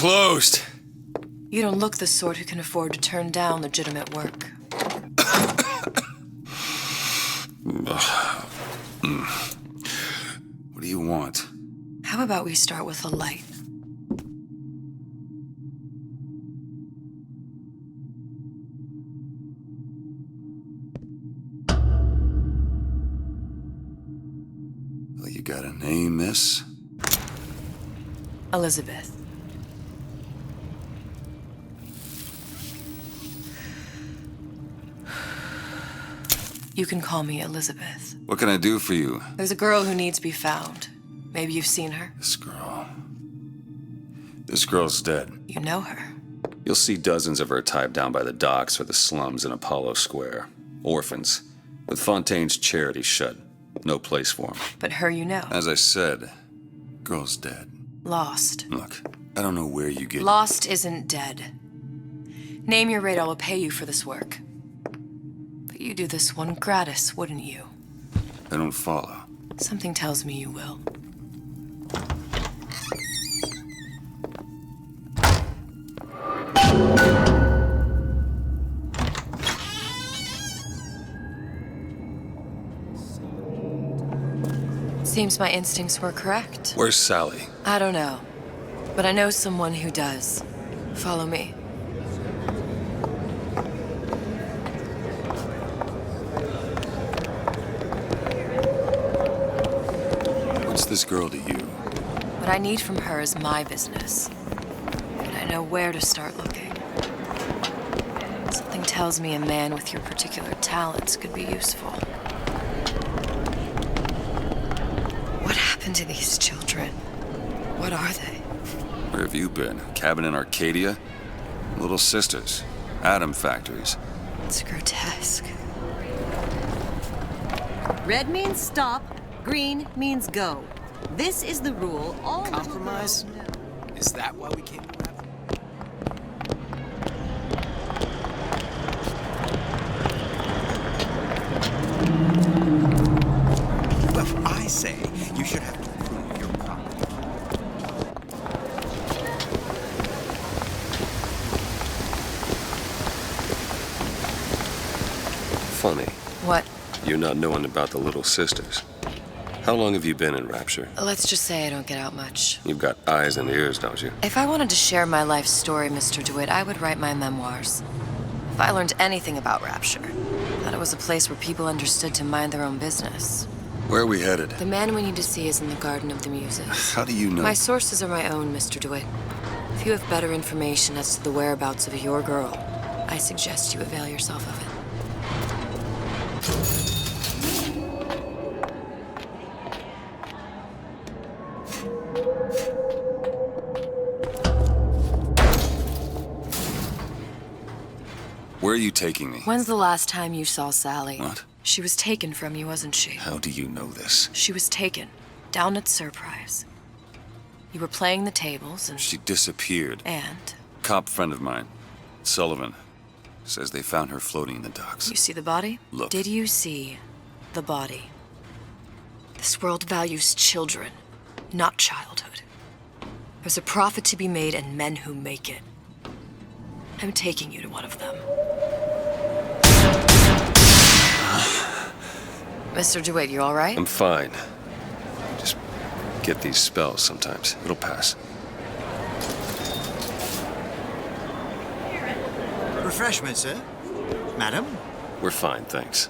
closed. You don't look the sort who can afford to turn down legitimate work. What do you want? How about we start with a light? Well, you got a name, miss? Elizabeth. You can call me Elizabeth. What can I do for you? There's a girl who needs to be found. Maybe you've seen her. This girl's dead. You know her. You'll see dozens of her tied down by the docks or the slums in Apollo Square. Orphans. With Fontaine's charity shut. No place for them. But her you know. As I said, girl's dead. Lost. Look, I don't know where you get... Lost isn't dead. Name your rate, I will pay you for this work. But you do this one gratis, wouldn't you? I don't follow. Something tells me you will. Seems my instincts were correct. Where's Sally? I don't know, but I know someone who does. Follow me. What's this girl to you? What I need from her is my business. And I know where to start looking. Something tells me a man with your particular talents could be useful. What happened to these children? What are they? Where have you been? Cabin in Arcadia? Little sisters. Atom factories. It's grotesque. Red means stop, green means go. This is the rule. All Compromise? Is that why we came to rap? Well, I say you should have to prove your property. Funny. What? You not knowing about the little sisters. How long have you been in Rapture? Let's just say I don't get out much. You've got eyes and ears, don't you? If I wanted to share my life story, Mr. DeWitt, I would write my memoirs. If I learned anything about Rapture, that it was a place where people understood to mind their own business. Where are we headed? The man we need to see is in the Garden of the Muses. How do you know? My sources are my own, Mr. DeWitt. If you have better information as to the whereabouts of your girl, I suggest you avail yourself of it. Where are you taking me? When's the last time you saw Sally? What? She was taken from you, wasn't she? How do you know this? She was taken, down at Surprise. You were playing the tables and... She disappeared. And? Cop friend of mine, Sullivan, says they found her floating in the docks. You see the body? Look. Did you see the body? This world values children, not childhood. There's a profit to be made and men who make it. I'm taking you to one of them. Mr. DeWitt, you all right? I'm fine. Just get these spells sometimes. It'll pass. Refreshments, sir? Madam? We're fine, thanks.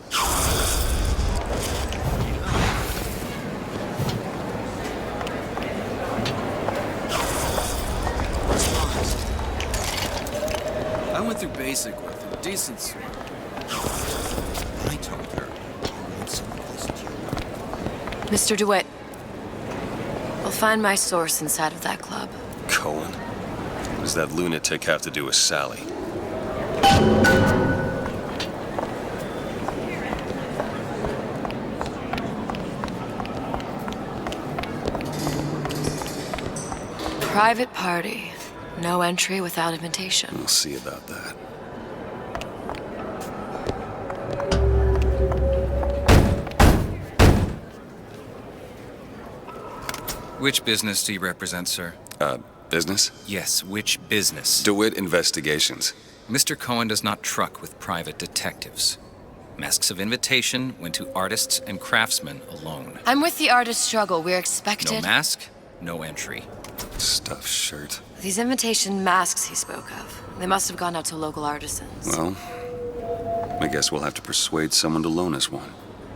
I went through basic with her, decent sort. I told her. Mr. DeWitt, we'll find my source inside of that club. Cohen? What does that lunatic have to do with Sally? Private party. No entry without invitation. We'll see about that. Which business do you represent, sir? Business? Yes, which business? DeWitt Investigations. Mr. Cohen does not truck with private detectives. Masks of Invitation went to artists and craftsmen alone. I'm with the artist struggle. We're expected. No mask, no entry. Stuffed shirt. These invitation masks he spoke of. They must have gone out to local artisans. Well, I guess we'll have to persuade someone to loan us one.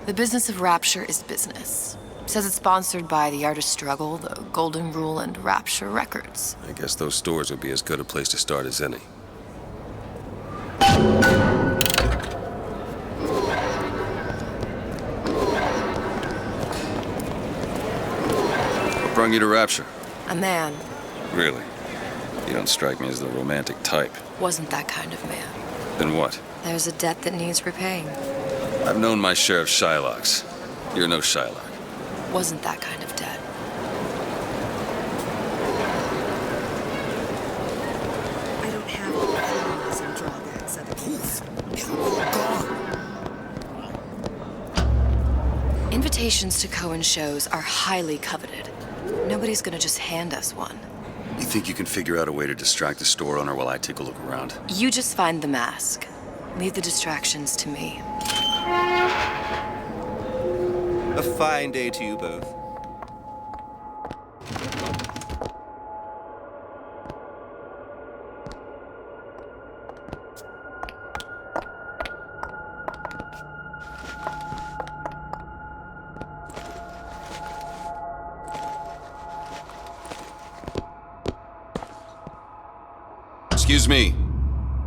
The business of Rapture is business. Says it's sponsored by the artist struggle, the Golden Rule, and Rapture Records. I guess those stores would be as good a place to start as any. What brought you to Rapture? A man. Really? You don't strike me as the romantic type. Wasn't that kind of man. Then what? There's a debt that needs repaying. I've known my share of Shylocks. You're no Shylock. Wasn't that kind of debt. I don't have all the flaws and drawbacks other people. Invitations to Cohen shows are highly coveted. Nobody's gonna just hand us one. You think you can figure out a way to distract the store owner while I take a look around? You just find the mask. Leave the distractions to me. A fine day to you both. Excuse me.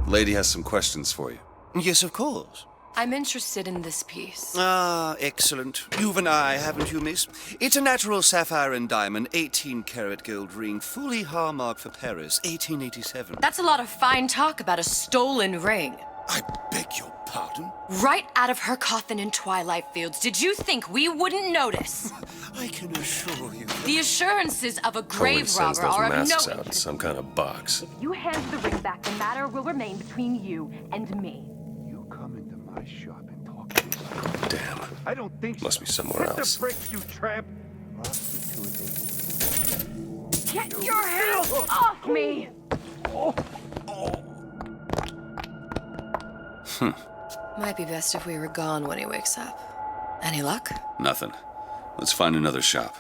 Lady has some questions for you. Yes, of course. I'm interested in this piece. Ah, excellent. You've an eye, haven't you, miss? It's a natural sapphire and diamond, 18-karat gold ring, fully hallmarked for Paris, 1887. That's a lot of fine talk about a stolen ring. I beg your pardon? Right out of her coffin in Twilight Fields. Did you think we wouldn't notice? I can assure you. The assurances of a Cohen grave sends robber those are of no masks out in interest. some kind of box. If you hand the ring back, the matter will remain between you and me. You come into my shop and talk to me like Damn. I don't think Must so. be somewhere Hit else. the brakes, you tramp. Get your hands off me! Might be best if we were gone when he wakes up. Any luck? Nothing. Let's find another shop.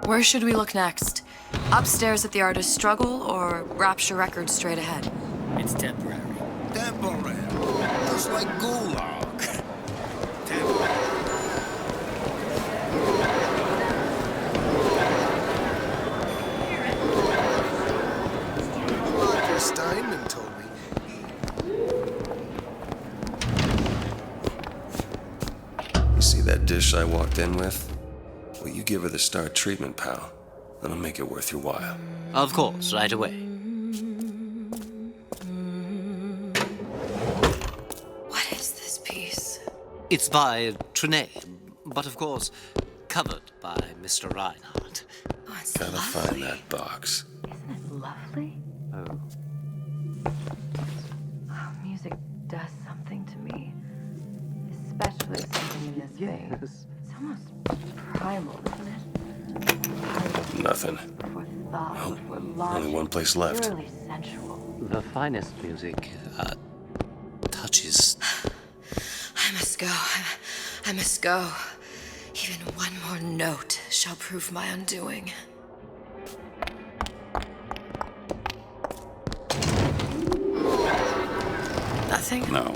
Where should we look next? Upstairs at the artist struggle or Rapture Records straight ahead? It's temporary. Temporary. Just like Gulag. Roger Steinman told me. You see that dish I walked in with? Well, you give her the star treatment, pal. That'll make it worth your while. Of course, right away. What is this piece? It's by Trenet, but of course, covered by Mr. Reinhardt. Oh, it's Gotta lovely. find that box. Isn't it lovely? Oh, music does something to me. Especially something in this vein. It's almost primal, isn't it? Nothing. For thought, Well, for logic. only one place left. Purely sensual. The finest music touches. I must go. I must go. Even one more note shall prove my undoing. Nothing? No.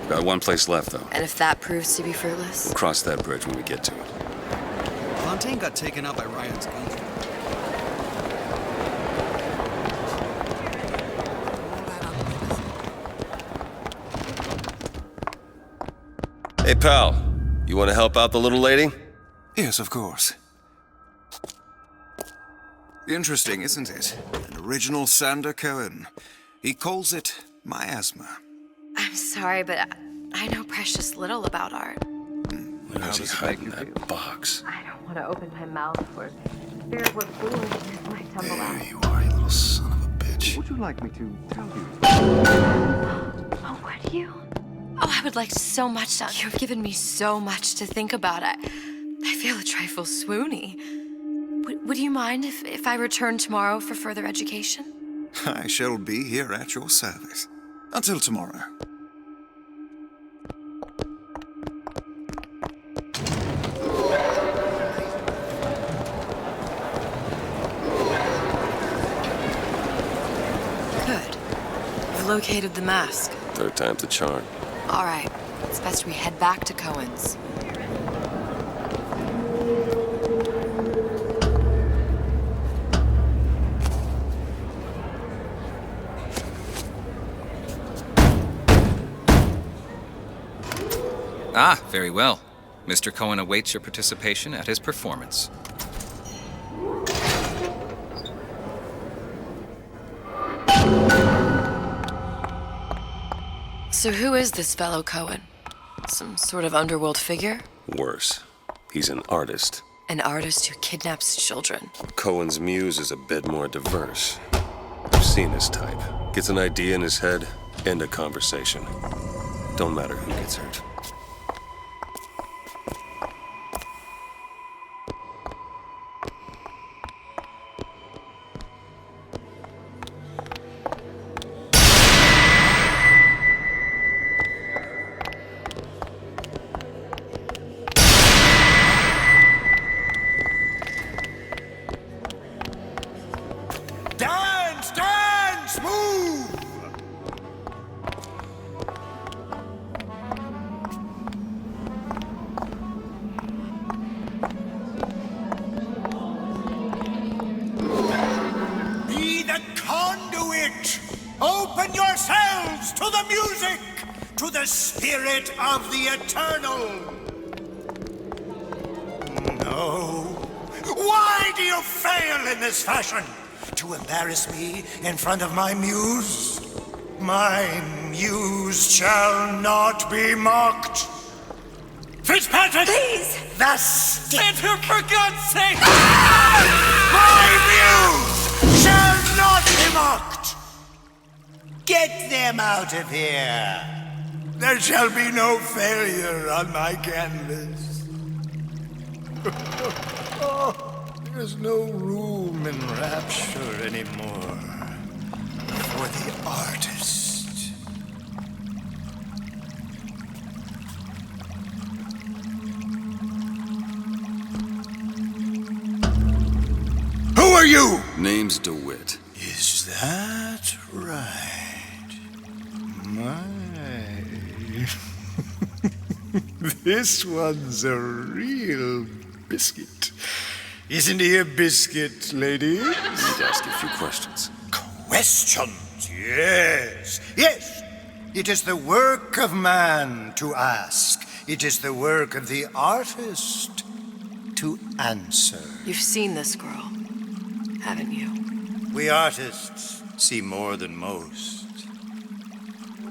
Got one place left, though. And if that proves to be fruitless? We'll cross that bridge when we get to it. Fontaine got taken out by Ryan's gun. Hey, pal. You want to help out the little lady? Yes, of course. Interesting, isn't it? An original Sander Cohen. He calls it miasma. I'm sorry, but I know precious little about art. Where is he hiding that box? I don't want to open my mouth for fear of what foolishness might tumble There out. you are, you little son of a bitch. Would you like me to tell you? Oh, would you? Oh, I would like so much to. You've given me so much to think about. I feel a trifle swoony. Would you mind if I return tomorrow for further education? I shall be here at your service. Until tomorrow. Good. You've located the mask. Third time's the charm. All right. It's best we head back to Cohen's. Ah, very well. Mr. Cohen awaits your participation at his performance. So who is this fellow Cohen? Some sort of underworld figure? Worse. He's an artist. An artist who kidnaps children. Cohen's muse is a bit more diverse. I've seen his type. Gets an idea in his head, end a conversation. Don't matter who gets hurt. Dance! Dance! Move! Be the conduit! Open yourselves to the music! To the spirit of the eternal! No. Why do you fail in this fashion? To embarrass me in front of my muse? My muse shall not be mocked. Fitzpatrick! Please! The stick! For God's sake! My muse shall not be mocked! Get them out of here! There shall be no failure on my canvas. There's no room in rapture anymore for the artist. Who are you? Name's DeWitt. Is that right? My. This one's a real biscuit. Isn't he a biscuit, lady? I need to ask you a few questions. Questions, yes. Yes, it is the work of man to ask. It is the work of the artist to answer. You've seen this girl, haven't you? We artists see more than most.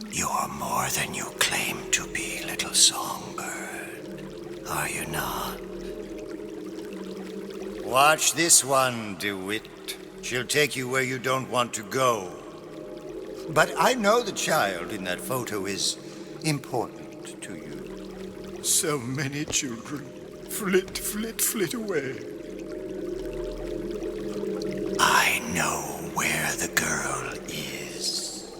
You're more than you claim to be, little songbird. Are you not? Watch this one, DeWitt. She'll take you where you don't want to go. But I know the child in that photo is important to you. So many children flit, flit, flit away. I know where the girl is.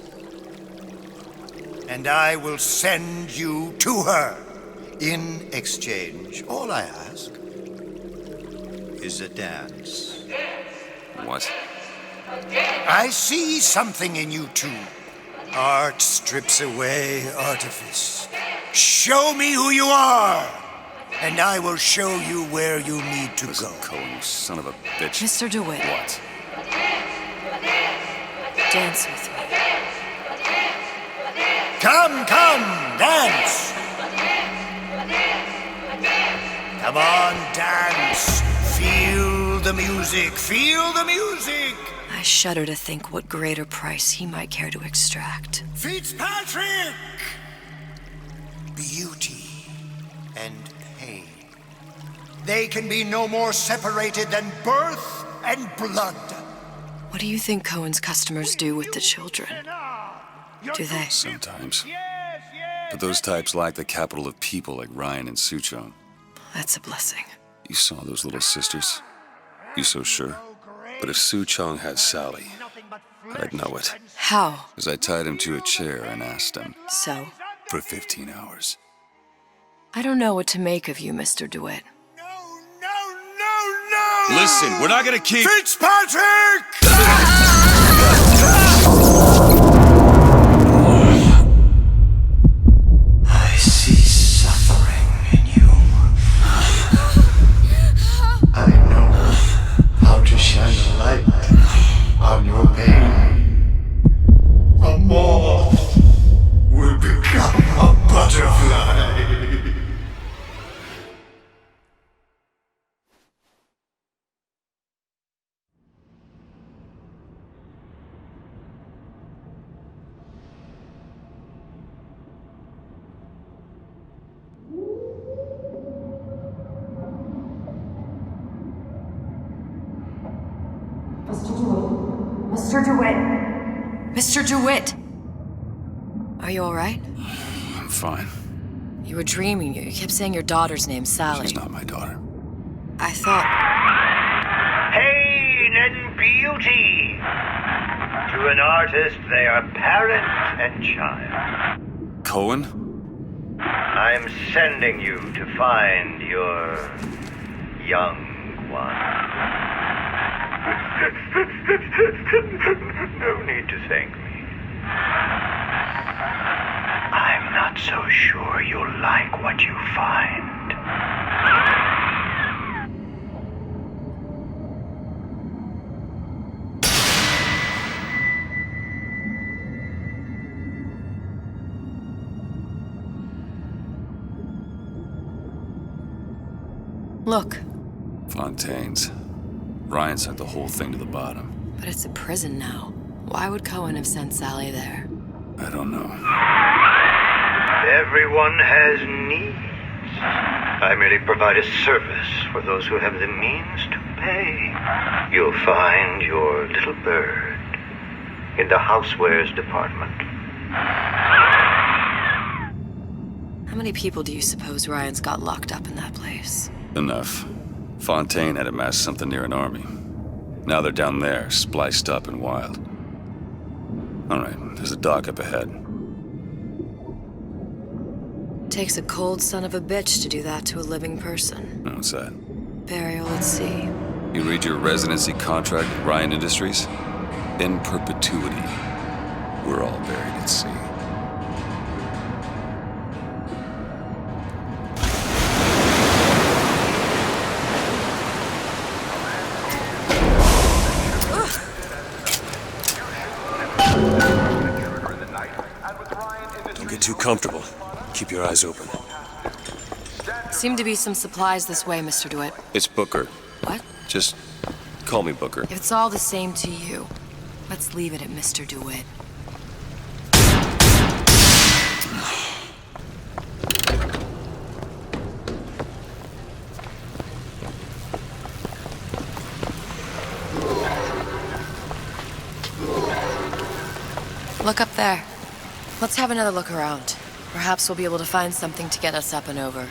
And I will send you to her. In exchange, all I ask is a dance. What? I see something in you two. Art strips away artifice. Show me who you are, and I will show you where you need to Listen, go. Cohen, you son of a bitch. Mr. DeWitt. What? Dance with me. Come, dance! Come on, dance! Feel the music, feel the music! I shudder to think what greater price he might care to extract. Fitzpatrick! Beauty and pain. They can be no more separated than birth and blood. What do you think Cohen's customers do with the children? Do they? Sometimes. But those types lack the capital of people like Ryan and Suchong. That's a blessing. You saw those little sisters? You so sure? But if Su Chong has Sally, I'd know it. How? As I tied him to a chair and asked him. So? For 15 hours. I don't know what to make of you, Mr. DeWitt. No! Listen, we're not gonna keep... Fitzpatrick! I see suffering in you. I know how to shine a light on your pain. A moth will become a butterfly. Mr. DeWitt! Mr. DeWitt! Are you alright? I'm fine. You were dreaming. You kept saying your daughter's name, Sally. She's not my daughter. I thought... Pain and beauty! To an artist, they are parent and child. Cohen? I'm sending you to find your young one. No need to thank me. I'm not so sure you'll like what you find. Look. Fontaine's. Ryan sent the whole thing to the bottom. But it's a prison now. Why would Cohen have sent Sally there? I don't know. Everyone has needs. I merely provide a service for those who have the means to pay. You'll find your little bird in the housewares department. How many people do you suppose Ryan's got locked up in that place? Enough. Fontaine had amassed something near an army. Now they're down there, spliced up and wild. All right, there's a dock up ahead. Takes a cold son of a bitch to do that to a living person. What's that? Burial at sea. You read your residency contract with Ryan Industries? In perpetuity, we're all buried at sea. Don't get too comfortable. Keep your eyes open. Seem to be some supplies this way, Mr. DeWitt. It's Booker. What? Just call me Booker. If it's all the same to you, let's leave it at Mr. DeWitt. Look up there. Let's have another look around. Perhaps we'll be able to find something to get us up and over.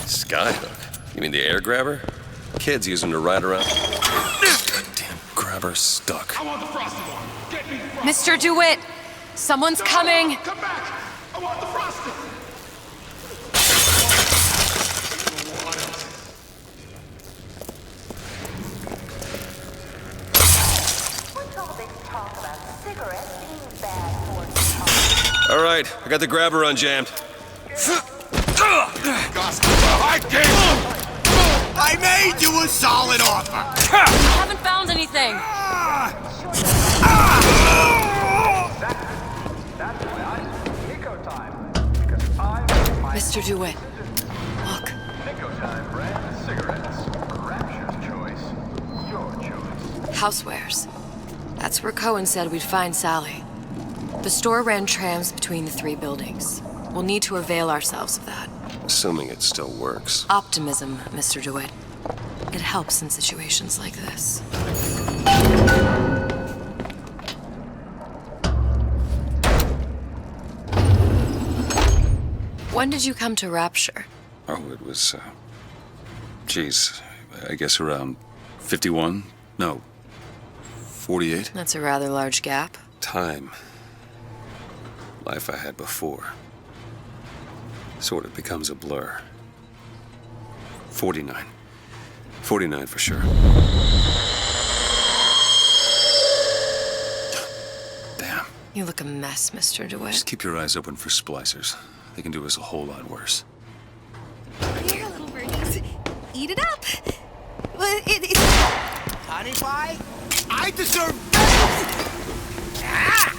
Skyhook? You mean the air grabber? Kids use them to ride around. Goddamn grabber stuck. I want the frosted one. Get me frosted. Mr. DeWitt! Someone's coming! Come back! I want the frosted. All right, I got the grabber unjammed. I made you a solid offer! I haven't found anything! Mr. DeWitt, look. Nico time, brand cigarettes. Rapture's choice. Your choice. Housewares. That's where Cohen said we'd find Sally. The store ran trams between the 3 buildings. We'll need to avail ourselves of that. Assuming it still works. Optimism, Mr. DeWitt. It helps in situations like this. When did you come to Rapture? Oh, it was, geez, I guess around 51? No, 48? That's a rather large gap. Time. Life I had before. Sort of becomes a blur. 49. 49 for sure. Damn. You look a mess, Mr. DeWitt. Just keep your eyes open for splicers. They can do us a whole lot worse. Here, little birdies. Eat it up. Well, it's... Honey pie? I deserve better! Ah!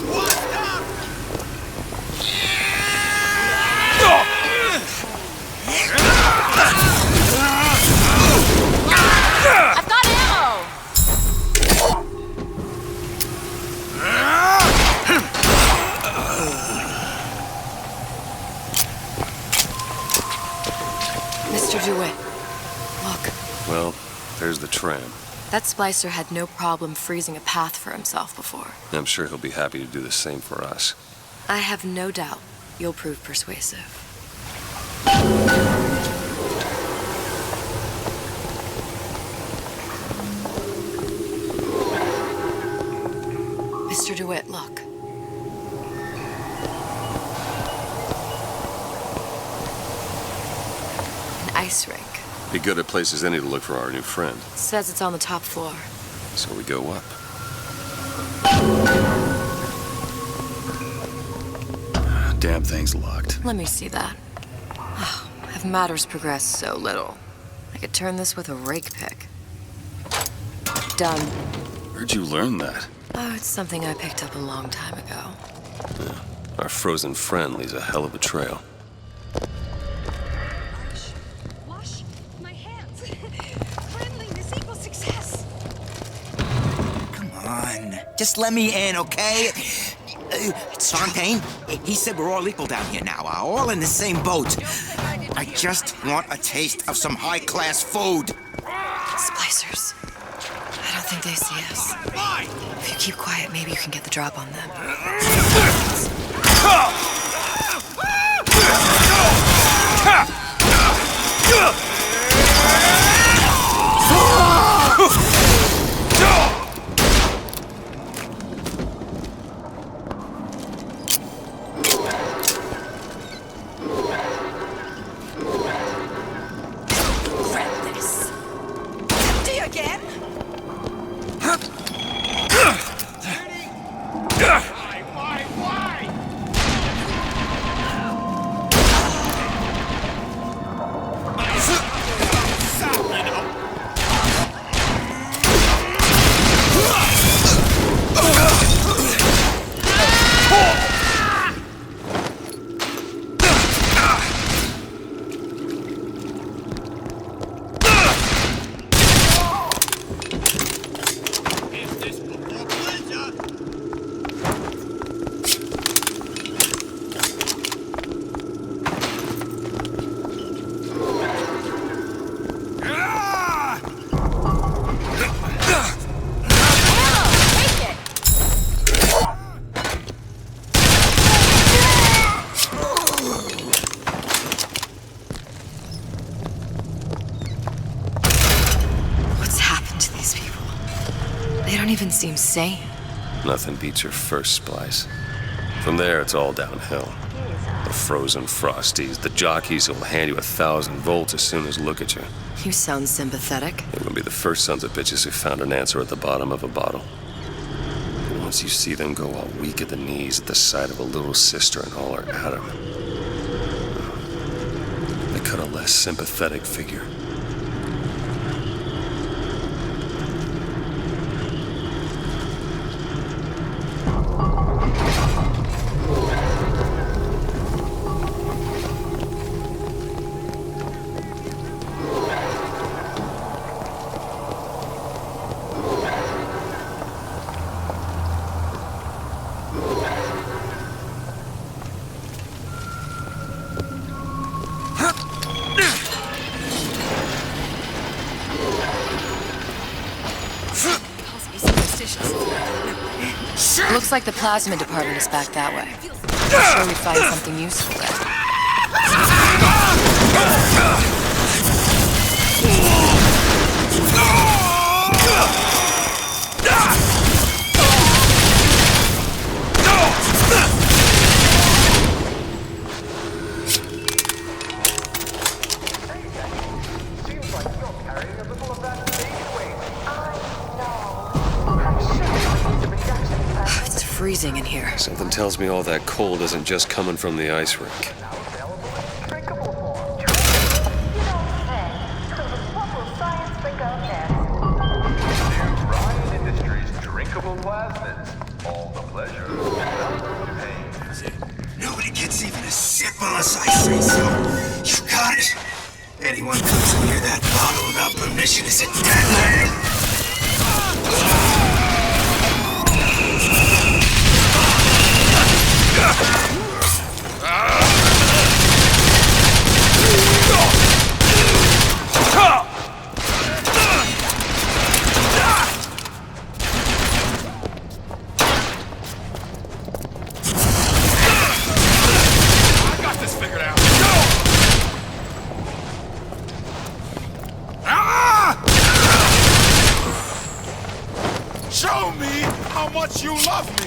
What's up? I've got ammo! Mr. DeWitt, look. Well, there's the tram. That splicer had no problem freezing a path for himself before. I'm sure he'll be happy to do the same for us. I have no doubt you'll prove persuasive. Mr. DeWitt, look. An ice rink. Be good at places any to look for our new friend. Says it's on the top floor. So we go up. Damn thing's locked. Let me see that. Oh, have matters progressed so little? I could turn this with a rake pick. Done. Where'd you learn that? Oh, it's something I picked up a long time ago. Yeah. Our frozen friend leaves a hell of a trail. Wash my hands. Friendliness equals success. Come on. Just let me in, okay? Fontaine, he said we're all equal down here now. All in the same boat. I just want a taste of some high-class food. Splicers. I don't think they see us. If you keep quiet, maybe you can get the drop on them. Seems sane. Nothing beats your first splice. From there, it's all downhill. The frozen frosties, the jockeys who'll hand you 1,000 volts as soon as look at you. You sound sympathetic. They will be the first sons of bitches who found an answer at the bottom of a bottle. And once you see them go all weak at the knees at the sight of a little sister and all her atom, they cut a less sympathetic figure. Looks like the plasmid department is back that way. I'm sure we'd find something useful there. It's freezing in here. Something tells me all that cold isn't just coming from the ice rink. Nobody gets even a sip unless I say so. You got it. Anyone comes near that bottle without permission is a dead man. Show me how much you love me!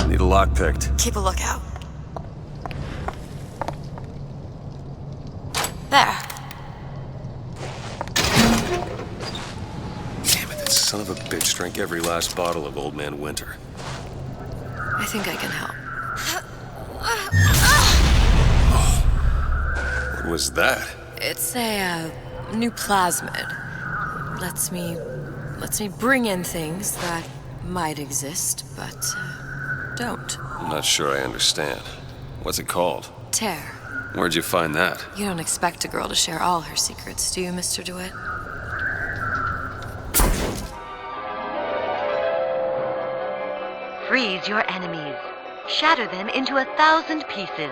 Need a lock picked. Keep a lookout. There. Son of a bitch drank every last bottle of Old Man Winter. I think I can help. What was that? It's a new plasmid. Lets me bring in things that might exist, but don't. I'm not sure I understand. What's it called? Tear. Where'd you find that? You don't expect a girl to share all her secrets, do you, Mr. DeWitt? Freeze your enemies. Shatter them into 1,000 pieces.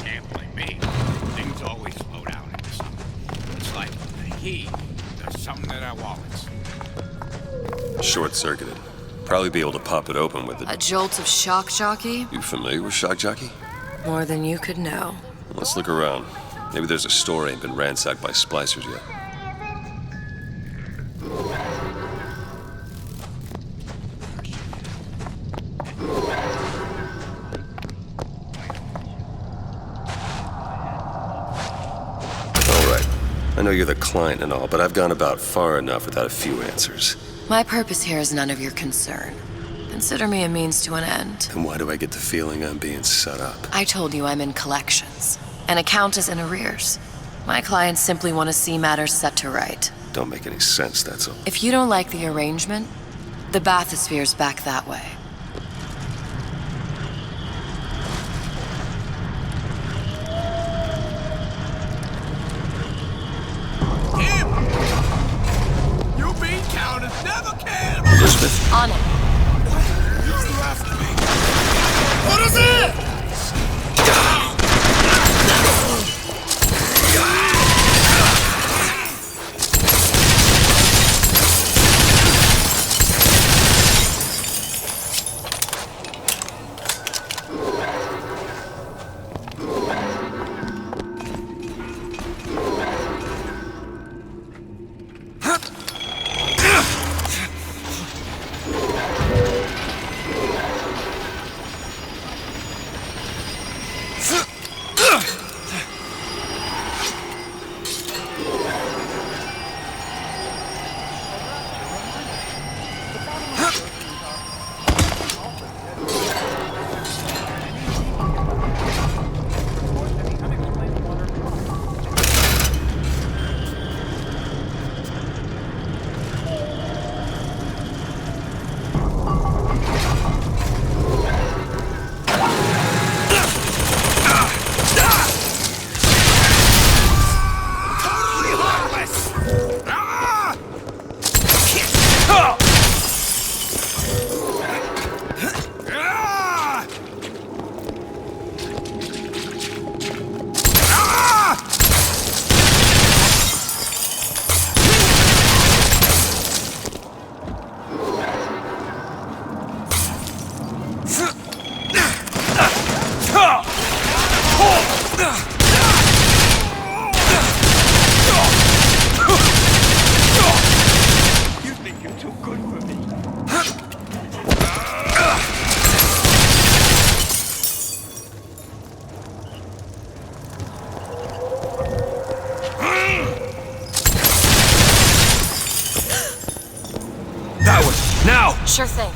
Can't blame me. Things always slow down in the summer. It's like the heat does something to our wallets. Short-circuited. Probably be able to pop it open with A jolt of shock jockey? You familiar with shock jockey? More than you could know. Let's look around. Maybe there's a store ain't been ransacked by splicers yet. All right. I know you're the client and all, but I've gone about far enough without a few answers. My purpose here is none of your concern. Consider me a means to an end. And why do I get the feeling I'm being set up? I told you I'm in collections. An account is in arrears. My clients simply want to see matters set to right. Don't make any sense, that's all. If you don't like the arrangement, the bathysphere's back that way. You bean counters never cared about Elizabeth? On it. you left me. What is it? Sure thing.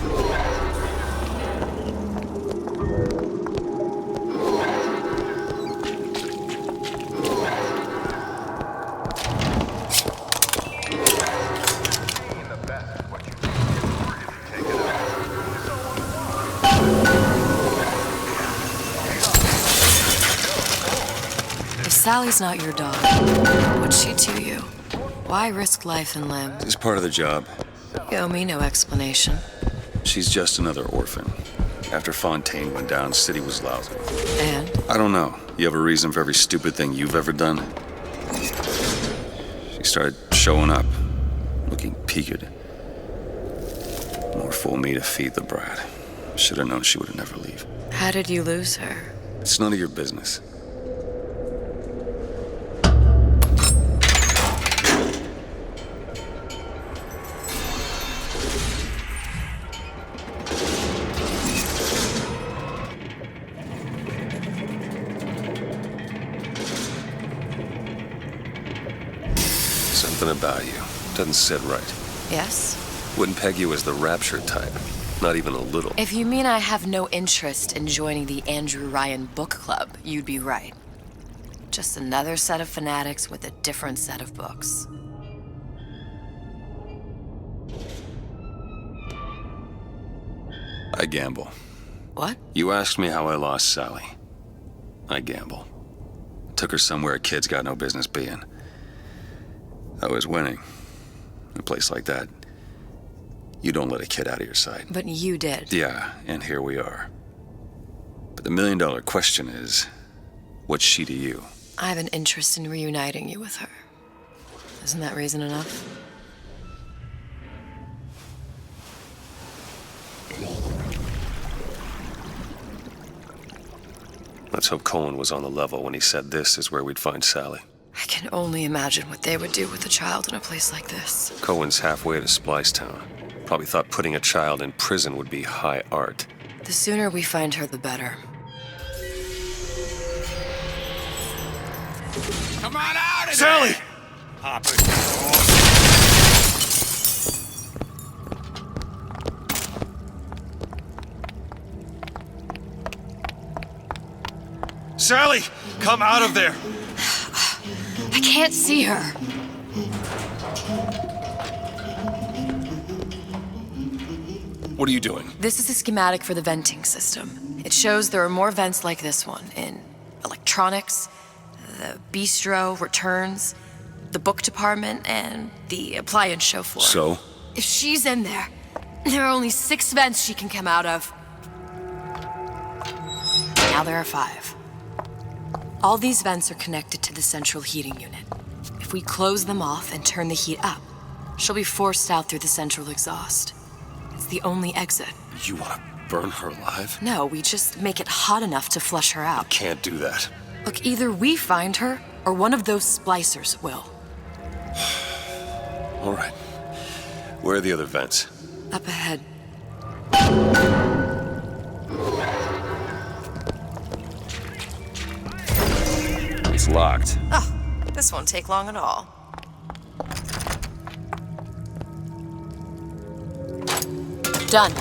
If Sally's not your dog, what's she to you? Why risk life and limb? It's part of the job. You owe me no explanation. She's just another orphan. After Fontaine went down, City was lousy. And? I don't know. You have a reason for every stupid thing you've ever done? She started showing up, looking peaked. More fool me to feed the brat. Should have known she would never leave. How did you lose her? It's none of your business. Something about you doesn't sit right. Yes? Wouldn't peg you as the rapture type. Not even a little. If you mean I have no interest in joining the Andrew Ryan book club, you'd be right. Just another set of fanatics with a different set of books. I gamble. What? You asked me how I lost Sally. I gamble. Took her somewhere a kid's got no business being. I was winning. In a place like that, you don't let a kid out of your sight. But you did. Yeah, and here we are. But the million-dollar question is, what's she to you? I have an interest in reuniting you with her. Isn't that reason enough? Let's hope Cohen was on the level when he said this is where we'd find Sally. I can only imagine what they would do with a child in a place like this. Cohen's halfway to Splicetown. Probably thought putting a child in prison would be high art. The sooner we find her, the better. Come on out of Sally! there! Hopper. Sally! Come out of there! I can't see her. What are you doing? This is a schematic for the venting system. It shows there are more vents like this one in electronics, the bistro, returns, the book department, and the appliance show floor. So? If she's in there, there are only 6 vents she can come out of. Now there are 5. All these vents are connected to the central heating unit. If we close them off and turn the heat up, she'll be forced out through the central exhaust. It's the only exit. You want to burn her alive? No, we just make it hot enough to flush her out. Can't do that. Look, either we find her, or one of those splicers will. All right. Where are the other vents? Up ahead. It's locked. Oh, this won't take long at all. Done.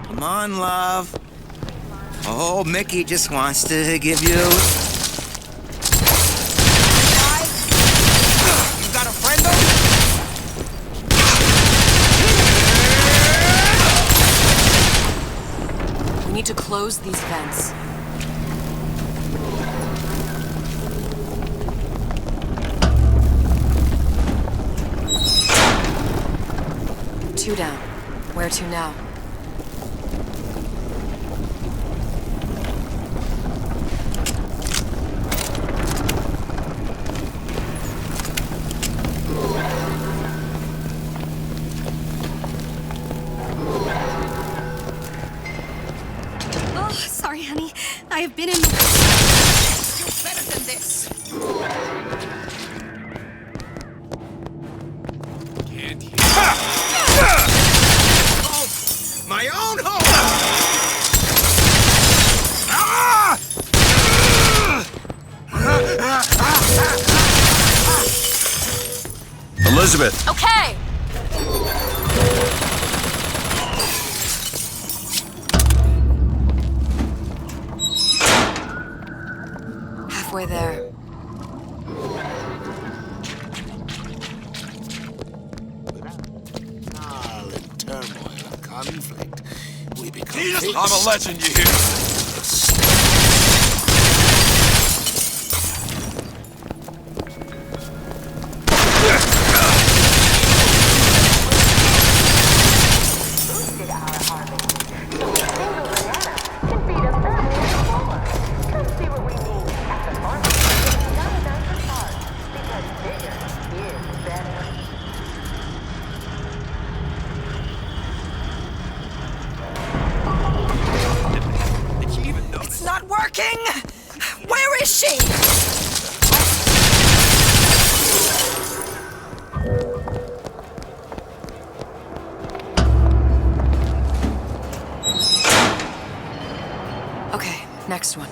Come on, love. Oh, Mickey just wants to give you... You got a friend We need to close these vents. Two down. Where to now? Oh, sorry, honey. I have been in the... You're better than this. Can't hear. Oh, my own home! Elizabeth! Okay! Halfway there. In turmoil and conflict, we become... I'm a legend, you hear? It's not working! Where is she? Okay, next one.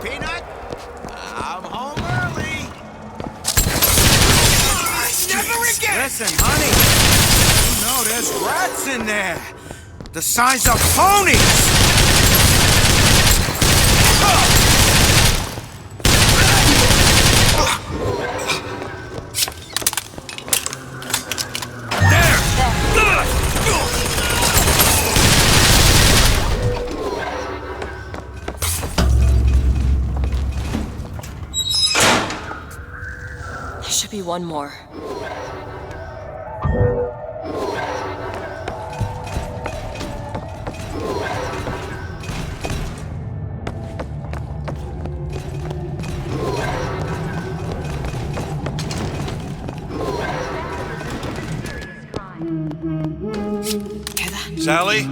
Peanut, I'm home early. Never again! Listen, honey. You know there's rats in there. The size of ponies. There should be one more. Sally?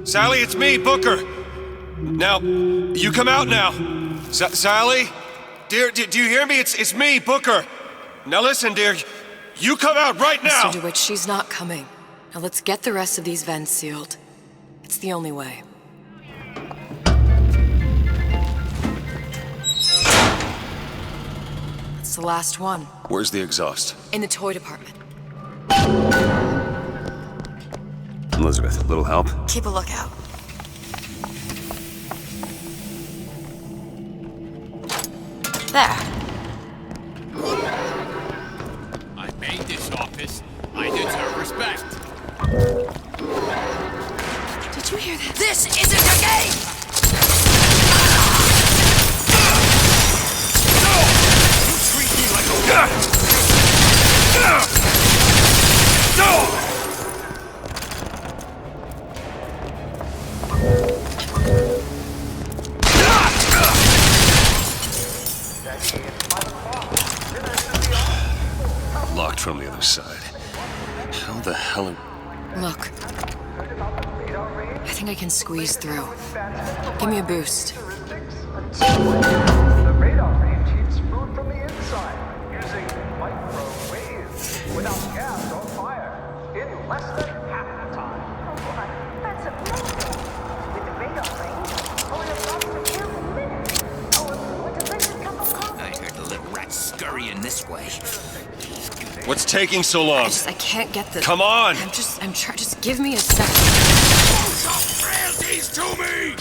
Sally, it's me, Booker. Now, you come out now. Sally? Dear, do you hear me? It's me, Booker. Now listen, dear. You come out right now! Mr. DeWitt, she's not coming. Now let's get the rest of these vents sealed. It's the only way. It's the last one. Where's the exhaust? In the toy department. Elizabeth, little help? Keep a lookout. There. I made this office. I deserve respect. Did you hear that? This isn't a game! You treat me like a... No! Locked from the other side. How the hell... Look. I think I can squeeze through. Give me a boost. The radar range heats food from the inside using microwaves without gas or fire in less than half the time. Oh, that's amazing. With the radar range, only about a minute. Oh, what a nice cup of coffee. I heard the little rat scurrying this way. What's taking so long? I can't get the... Come on! I'm trying. Just give me a second. Some frailties to me!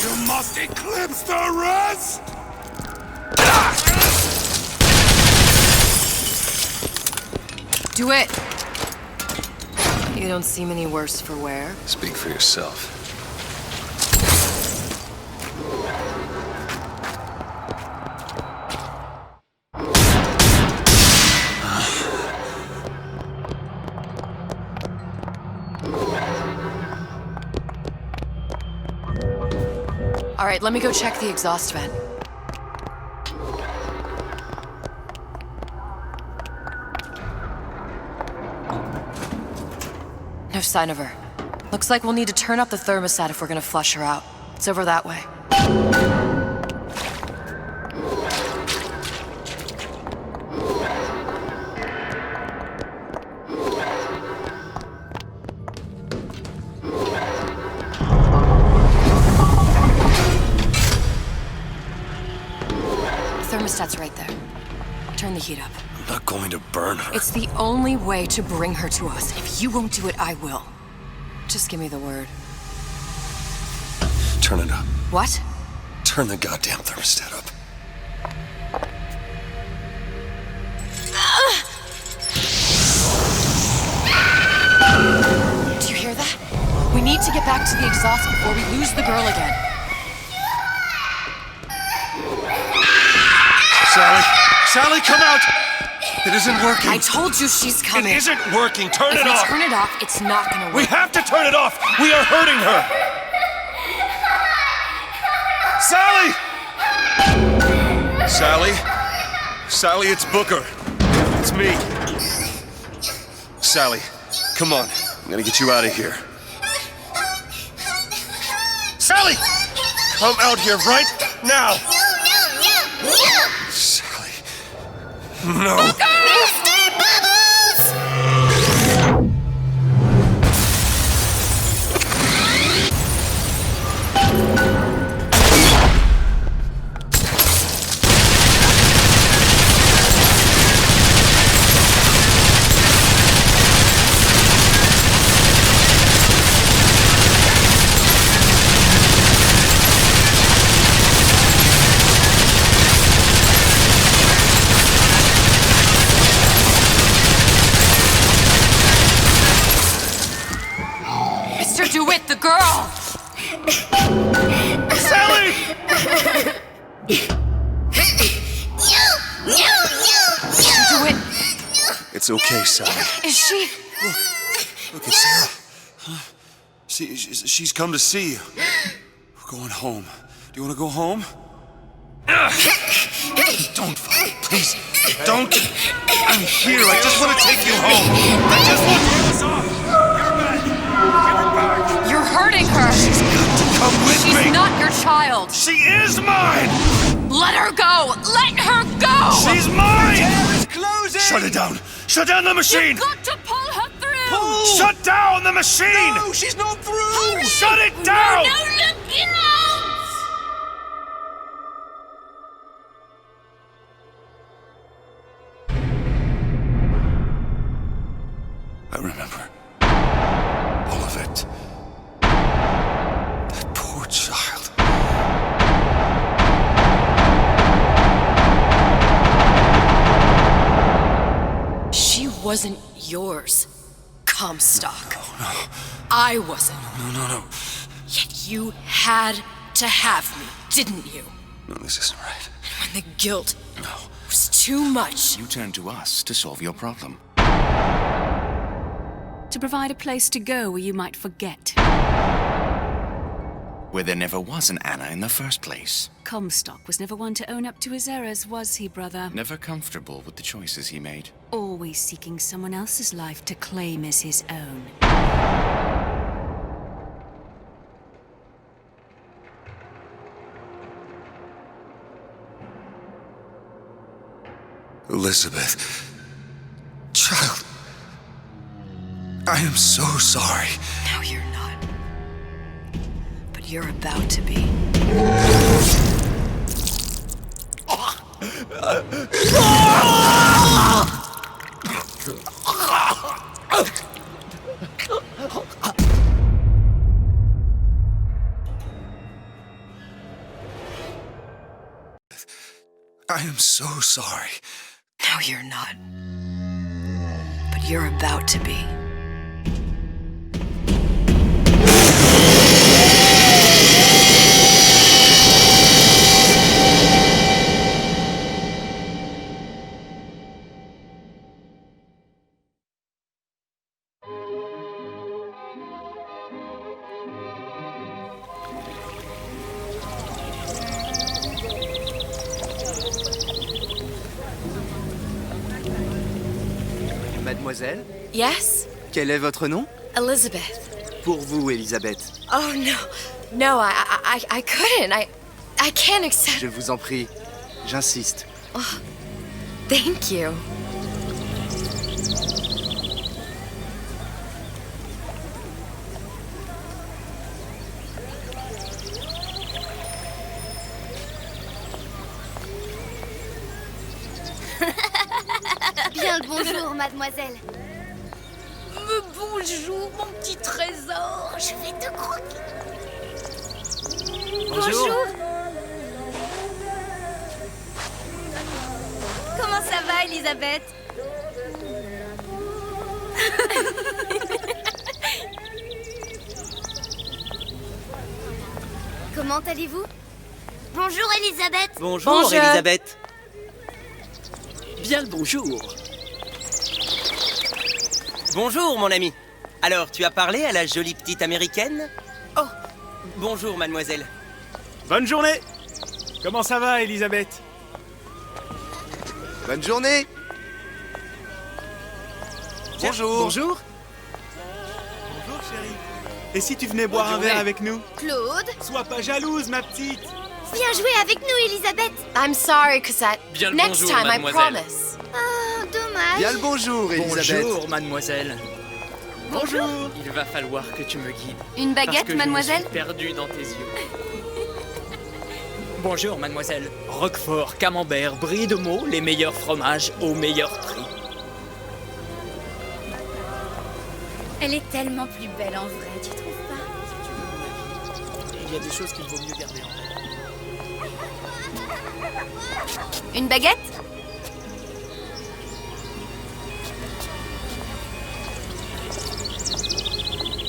You must eclipse the rest! Do it! You don't seem any worse for wear. Speak for yourself. All right, let me go check the exhaust vent. No sign of her. Looks like we'll need to turn up the thermostat if we're gonna flush her out. It's over that way. thermostat's right there. Turn the heat up. I'm not going to burn her. It's the only way to bring her to us. If you won't do it, I will. Just give me the word. Turn it up. What? Turn the goddamn thermostat up. Do you hear that? We need to get back to the exhaust before we lose the girl again. Sally! Sally, come out! It isn't working. I told you she's coming. It isn't working. Turn it If we off. turn it off, it's not gonna work. We have to turn it off. We are hurting her. Sally! Sally? Sally, it's Booker. It's me. Sally, come on. I'm gonna get you out of here. Sally! Come out here right now! Sally. No. Mr. Bubbles! Mr. DeWitt, the girl! Sally! Mr. DeWitt! It's okay, Sally. Is she? Look, it's Sarah. Huh? She's come to see you. We're going home. Do you want to go home? Don't fight, please. Don't. I'm here. I just want to take you home. I just want to get us off. You're back. Give her back. You're hurting her. She's got to come with me. She's not your child. She is mine. Let her go. Let her go. She's mine. The door is closing! Shut it down. Shut down the machine. You've got to pull her through. Pull! Shut down the machine. No, she's not through! Shut it down. No, look out! I remember all of it. That poor child. She wasn't yours, Comstock. No. I wasn't. No. Yet you had to have me, didn't you? No, this isn't right. When the guilt was too much. You turned to us to solve your problem. To provide a place to go where you might forget. Where there never was an Anna in the first place. Comstock was never one to own up to his errors, was he, brother? Never comfortable with the choices he made. Always seeking someone else's life to claim as his own. Elizabeth. Child. I am so sorry. No, you're not. But you're about to be. I am so sorry. No, you're not. But you're about to be. Mademoiselle? Yes? Quel est votre nom? Elizabeth. Pour vous, Elisabeth. Oh, no. No, I couldn't. I can't accept... Je vous en prie. J'insiste. Oh, thank you. Bonjour, mademoiselle. Bonjour, mon petit trésor. Je vais te croquer. Bonjour. Comment ça va, Elisabeth? Comment allez-vous? Bonjour, Elisabeth. Bonjour, Elisabeth. Bien le bonjour. Bonjour, mon ami. Alors, tu as parlé à la jolie petite américaine? Oh, bonjour, mademoiselle. Bonne journée. Comment ça va, Elisabeth? Bonne journée. Bonjour. Bonjour. Bonjour, chérie. Et si tu venais boire un verre avec nous? Claude. Sois pas jalouse, ma petite. Viens jouer avec nous, Elisabeth. I'm sorry, Cosette. Bien le Next bonjour, time, I mademoiselle. promise. Oh, dommage. Bien le bonjour, Elisabeth. Bonjour, mademoiselle. Bonjour. Il va falloir que tu me guides. Une baguette, parce que mademoiselle? Je me suis perdu dans tes yeux. Bonjour, mademoiselle. Roquefort, camembert, brie de Meaux, les meilleurs fromages au meilleur prix. Elle est tellement plus belle en vrai, tu trouves pas? Il y a des choses qu'il vaut mieux garder en tête. Une baguette?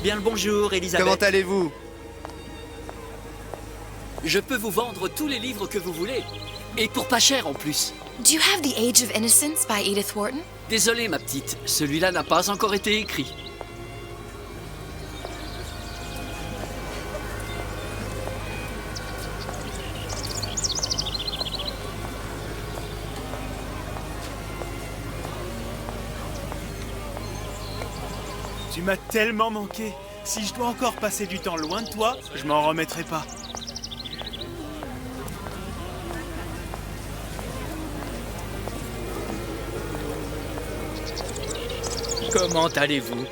Bien le bonjour, Elisabeth. Comment allez-vous? Je peux vous vendre tous les livres que vous voulez. Et pour pas cher en plus. Do you have The Age of Innocence by Edith Wharton? Désolé, ma petite. Celui-là n'a pas encore été écrit. Tu m'as tellement manqué. Si je dois encore passer du temps loin de toi, je m'en remettrai pas. Comment allez-vous?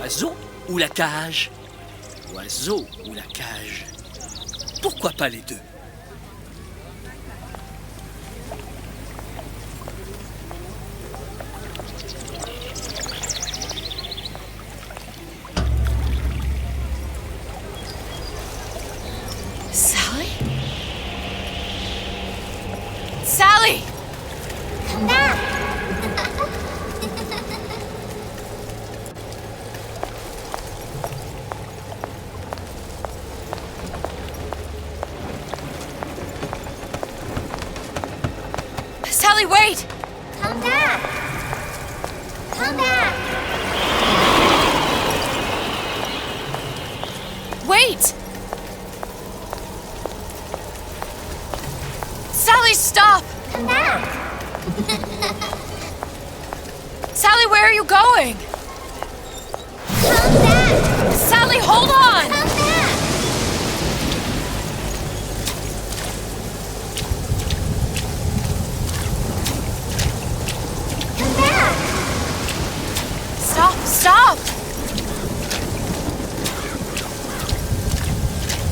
Oiseau ou la cage? Oiseau ou la cage? Pourquoi pas les deux? Sally? Sally! Sally, wait! Come back! Come back! Wait! Sally, stop! Come back! Sally, where are you going? Come back! Sally, hold on! Come back! Come back! Stop, stop!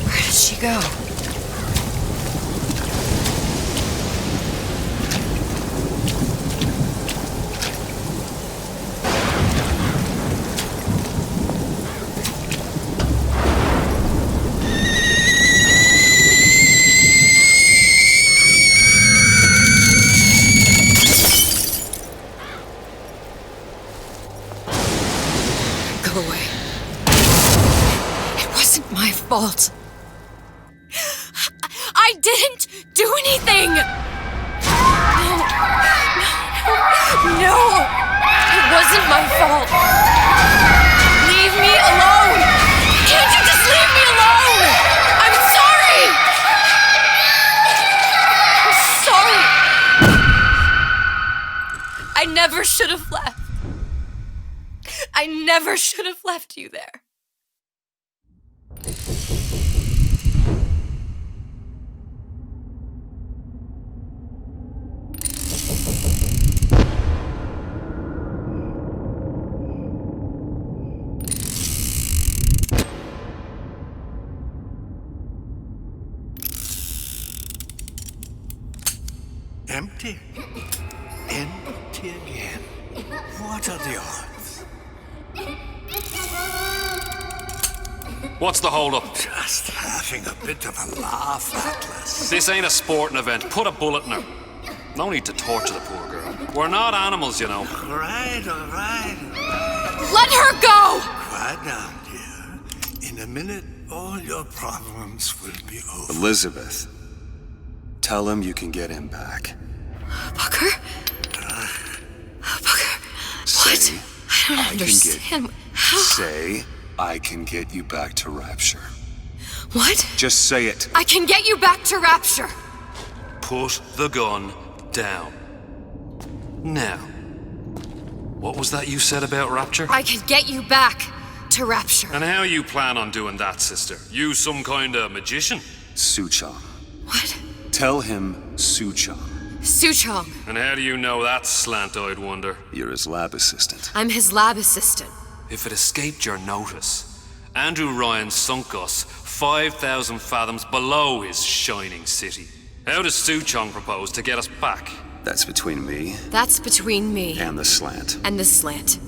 Where did she go? Go away. It wasn't my fault. I didn't do anything! No! It wasn't my fault! Leave me alone! Can't you just leave me alone? never should have left. I never should have left you there. Empty? Empty again. What are the odds? What's the hold-up? Just having a bit of a laugh, Atlas. This ain't a sporting event. Put a bullet in her. No need to torture the poor girl. We're not animals, you know. All right. Let her go! Quiet down, dear. In a minute, all your problems will be over. Elizabeth, tell him you can get him back. Booker? Booker, what? I don't understand. How? Say, I can get you back to Rapture. What? Just say it. I can get you back to Rapture. Put the gun down. Now, what was that you said about Rapture? I can get you back to Rapture. And how you plan on doing that, sister? You some kind of magician? Suchong. What? Tell him Suchong. Suchong. And how do you know that, slant-eyed wonder? You're his lab assistant. I'm his lab assistant. If it escaped your notice, Andrew Ryan sunk us 5,000 fathoms below his shining city. How does Suchong propose to get us back? That's between me. That's between me. And the slant. And the slant.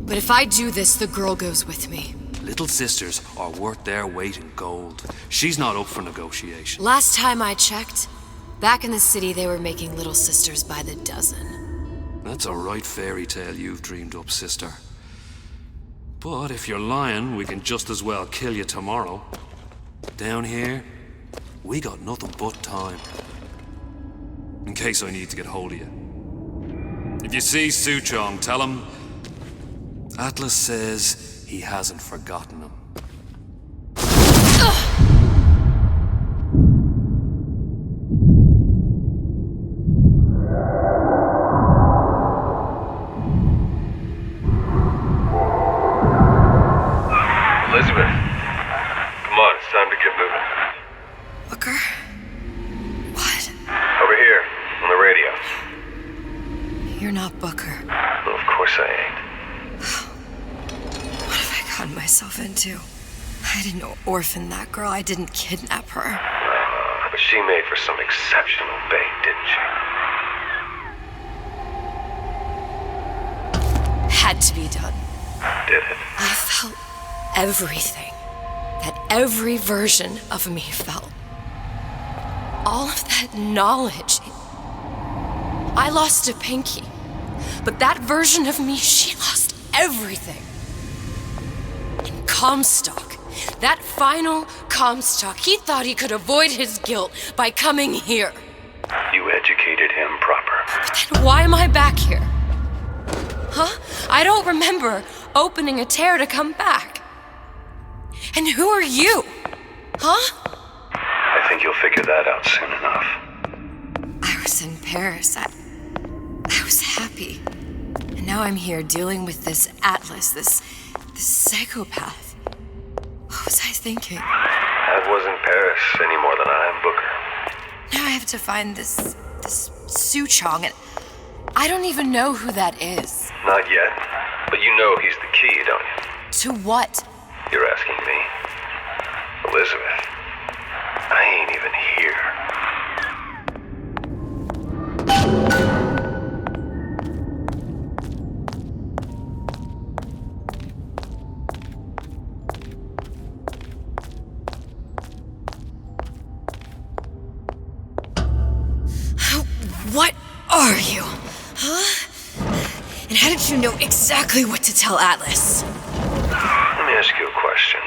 But if I do this, the girl goes with me. Little sisters are worth their weight in gold. She's not up for negotiation. Last time I checked, back in the city they were making little sisters by the dozen. That's a right fairy tale you've dreamed up, sister. But if you're lying, we can just as well kill you tomorrow. Down here, we got nothing but time. In case I need to get hold of you. If you see Suchong, tell him Atlas says he hasn't forgotten him. Elizabeth, come on, it's time to get moving. Booker? What? Over here, on the radio. You're not Booker. Well, of course I ain't. What have I gotten myself into? I didn't orphan that girl. I didn't kidnap her. But she made for some exceptional bait, didn't she? Had to be done. Did it? I felt everything that every version of me felt. All of that knowledge. I lost a pinky, but that version of me, she lost everything. And Comstock, that final Comstock, he thought he could avoid his guilt by coming here. You educated him proper. But then why am I back here? Huh? I don't remember opening a tear to come back. And who are you? Huh? I think you'll figure that out soon enough. I was in Paris. I was happy. And now I'm here dealing with this Atlas, this psychopath. What was I thinking? I wasn't Paris any more than I am Booker. Now I have to find this Suchong, and I don't even know who that is. Not yet, but you know he's the key, don't you? To what? You're asking me. Elizabeth, I ain't even here. What are you? Huh? And how did you know exactly what to tell Atlas? Let me ask you a question.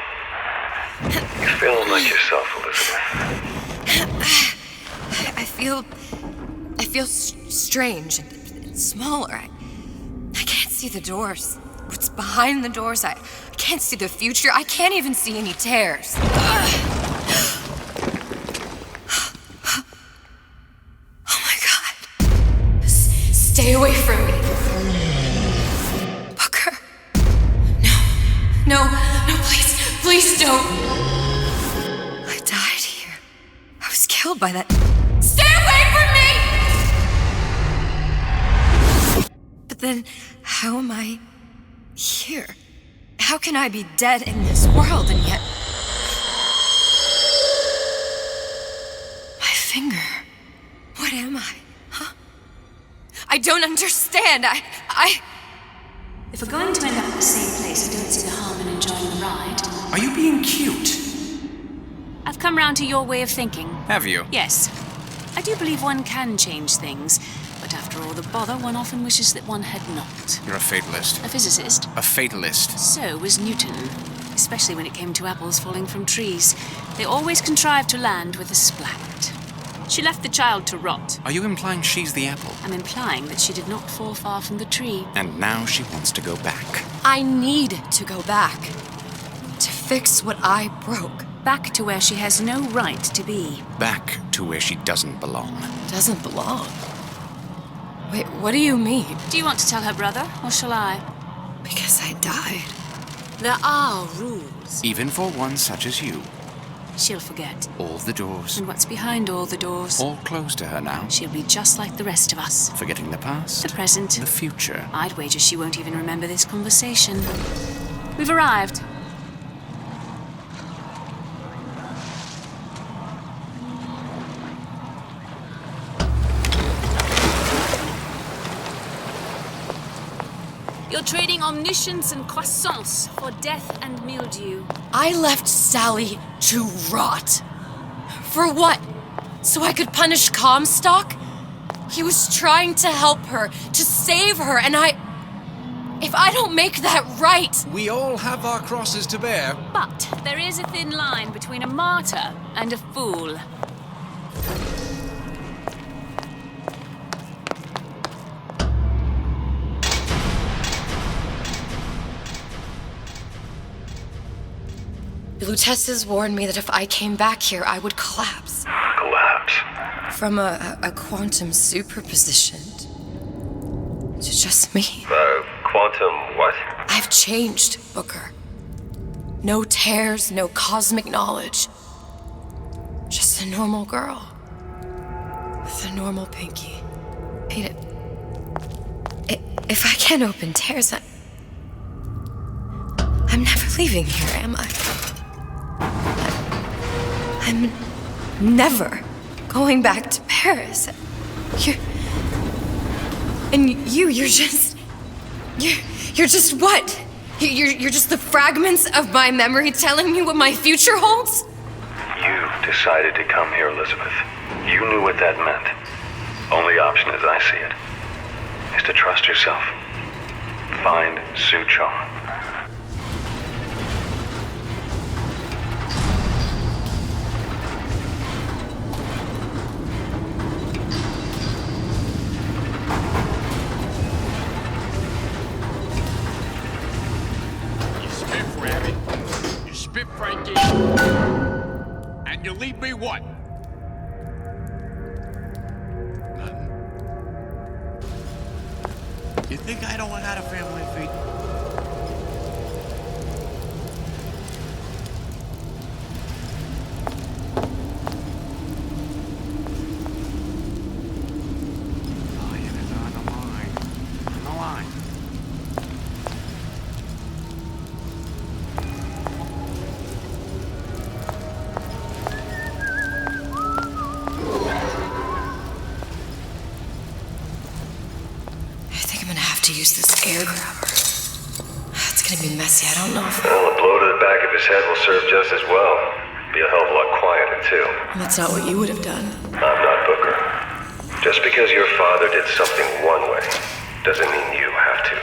You feeling like yourself, Elizabeth? I feel strange and smaller. I can't see the doors. What's behind the doors? I can't see the future. I can't even see any tears. Oh my God. Stay away from me. No, please don't. I died here. I was killed by that. Stay away from me! But then, how am I here? How can I be dead in this world and yet... My finger. What am I? Huh? I don't understand. If we're going to end up at the same place, I don't see the harm in enjoying the ride. Are you being cute? I've come round to your way of thinking. Have you? Yes. I do believe one can change things, but after all the bother, one often wishes that one had not. You're a fatalist. A physicist. A fatalist. So was Newton, especially when it came to apples falling from trees. They always contrived to land with a splat. She left the child to rot. Are you implying she's the apple? I'm implying that she did not fall far from the tree. And now she wants to go back. I need to go back. To fix what I broke. Back to where she has no right to be. Back to where she doesn't belong. Doesn't belong? Wait, what do you mean? Do you want to tell her brother, or shall I? Because I died. There are rules. Even for one such as you. She'll forget. All the doors. And what's behind all the doors? All closed to her now. She'll be just like the rest of us. Forgetting the past. The present. The future. I'd wager she won't even remember this conversation. We've arrived. You're trading omniscience and croissance for death and mildew. I left Sally to rot. For what? So I could punish Comstock? He was trying to help her, to save her, and if I don't make that right... We all have our crosses to bear. But there is a thin line between a martyr and a fool. Lutessa's warned me that if I came back here, I would collapse. Collapse? From a quantum superposition to just me. Quantum what? I've changed, Booker. No tears, no cosmic knowledge. Just a normal girl. With a normal pinky. Hey, if I can't open tears, I'm never leaving here, am I? I'm never going back to Paris. You're just what? You're just the fragments of my memory telling me what my future holds? You decided to come here, Elizabeth. You knew what that meant. Only option, as I see it, is to trust yourself. Find Sue Chong. Frankie. And you leave me what? Nothing. You think I don't want out of family feud? Oh, yeah, it's on the line. On the line. To use this air grabber. It's gonna be messy. I don't know if... Well, a blow to the back of his head will serve just as well. Be a hell of a lot quieter, too. That's not what you would have done. I'm not Booker. Just because your father did something one way, doesn't mean you have to.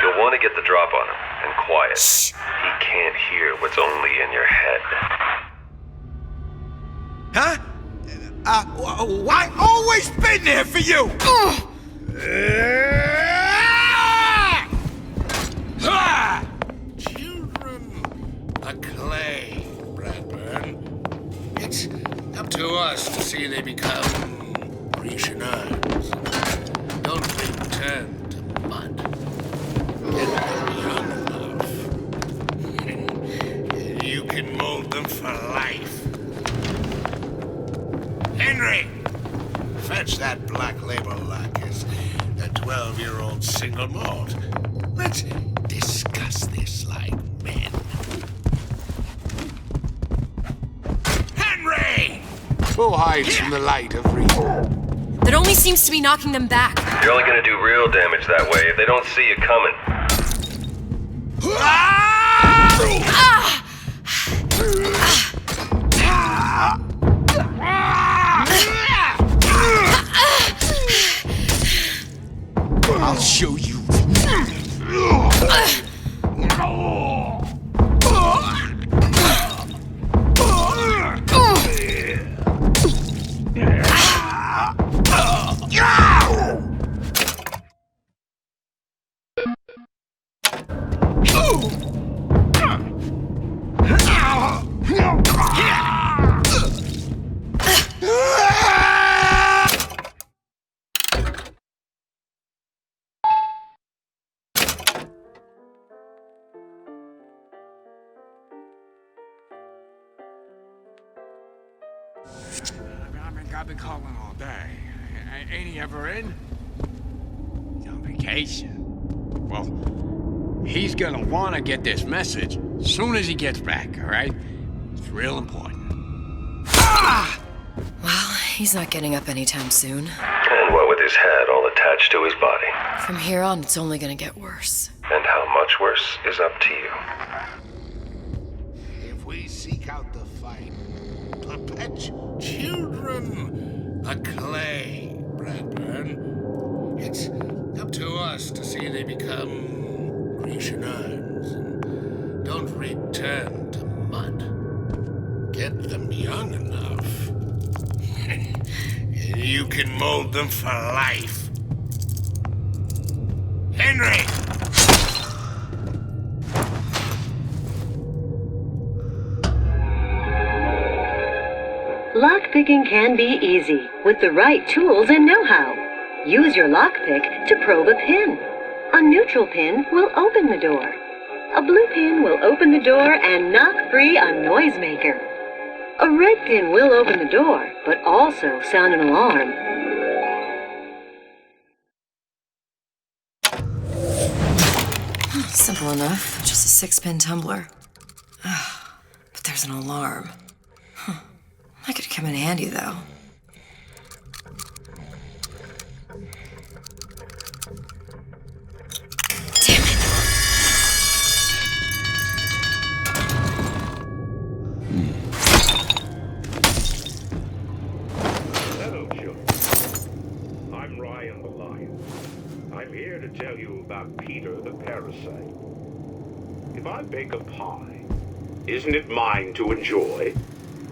You'll want to get the drop on him, and quiet. Shh. He can't hear what's only in your head. Huh? I always been there for you! Children, a clay, Bradburn. It's up they become prisoners. Don't return to mud. Get them young enough. You can mold them for life. Henry! Fetch that black label Lacus, the 12-year-old single malt. Let's discuss this like men. Henry! Who hides from the light of reason? That only seems to be knocking them back. You're only gonna do real damage that way if they don't see you coming. I'll show you. I've been calling all day. Ain't he ever in? He's on vacation. Well, he's gonna wanna get this message as soon as he gets back, all right? It's real important. Well, he's not getting up anytime soon. And what with his head all attached to his body. From here on, it's only gonna get worse. And how much worse is up to you. If we seek out the fight, perpetual children, a clay, Bradburn, it's up to us to see they become prisoners and don't return to mud. Get them young enough. You can mold them for life. Henry! Lockpicking can be easy with the right tools and know-how. Use your lockpick to probe a pin. A neutral pin will open the door. A blue pin will open the door and knock free a noisemaker. A red pin will open the door, but also sound an alarm. Simple enough. Just a 6-pin tumbler. But there's an alarm. That could come in handy, though. Damn it! Hello, children. I'm Ryan the Lion. I'm here to tell you about Peter the Parasite. If I bake a pie, isn't it mine to enjoy?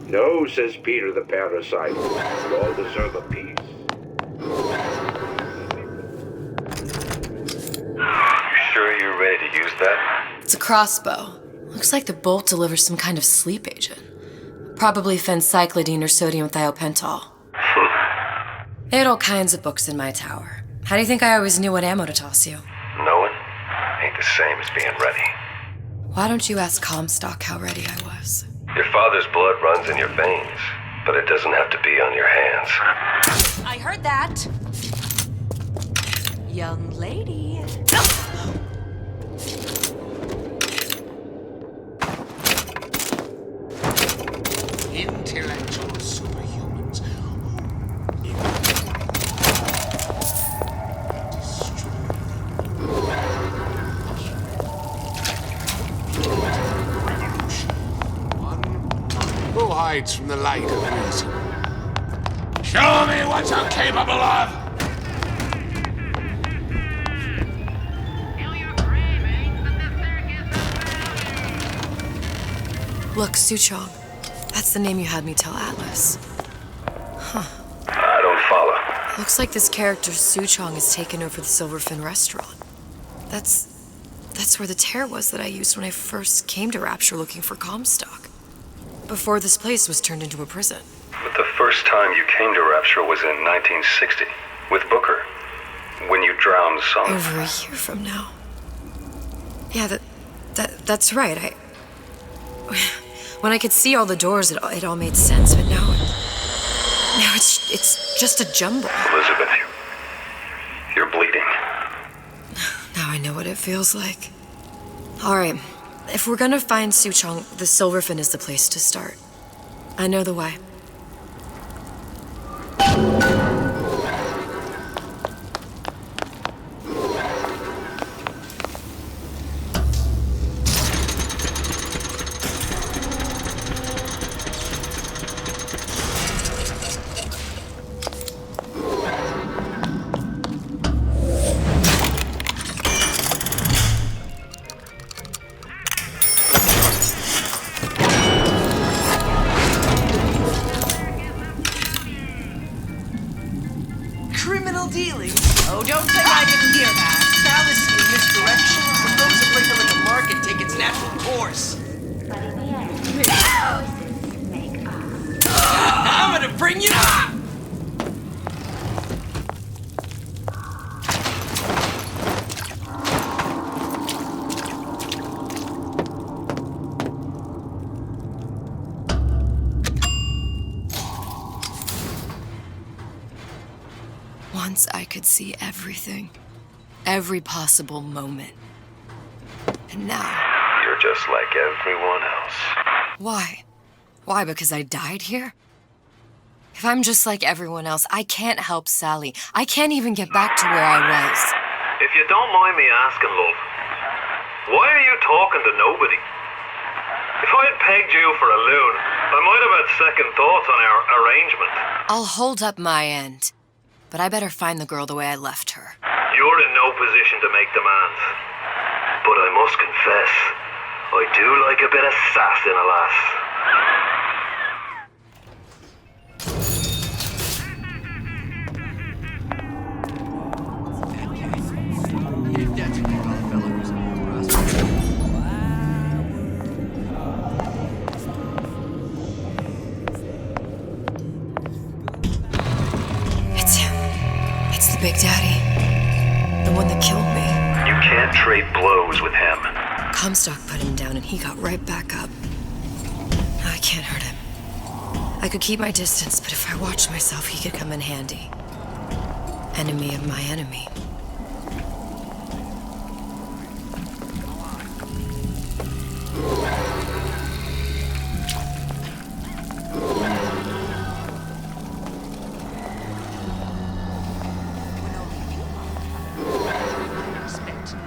No, says Peter the Parasite. We all deserve a piece. You sure you're ready to use that? It's a crossbow. Looks like the bolt delivers some kind of sleep agent. Probably phencyclidine or sodium thiopental. They had all kinds of books in my tower. How do you think I always knew what ammo to toss you? Knowing ain't the same as being ready. Why don't you ask Comstock how ready I was? Your father's blood runs in your veins, but it doesn't have to be on your hands. I heard that. Young lady. Intellectual superhumans Who hides from the light of reason? Show me what you're capable of! Look, Suchong. That's the name you had me tell Atlas. Huh. I don't follow. Looks like this character Suchong has taken over the Silverfin restaurant. That's where the tear was that I used when I first came to Rapture looking for Comstock. Before this place was turned into a prison. But the first first time you came to Rapture was in 1960, with Booker, when you drowned some... Over a year from now. Yeah, that's right. When I could see all the doors, it all made sense, but now it's just a jumble. Elizabeth, you're bleeding. Now I know what it feels like. All right, if we're gonna find Suchong, the Silverfin is the place to start. I know the way. Criminal dealings? Oh, don't say I didn't hear that. Fallacy in misdirection. When those that break the liquor market take its natural course. I'm gonna bring you up! Once I could see everything. Every possible moment. And now... You're just like everyone else. Why? Why, because I died here? If I'm just like everyone else, I can't help Sally. I can't even get back to where I was. If you don't mind me asking, love, why are you talking to nobody? If I'd pegged you for a loon, I might have had second thoughts on our arrangement. I'll hold up my end. But I better find the girl the way I left her. You're in no position to make demands. But I must confess, I do like a bit of sass in a lass. Big Daddy. The one that killed me. You can't trade blows with him. Comstock put him down and he got right back up. I can't hurt him. I could keep my distance, but if I watched myself, he could come in handy. Enemy of my enemy.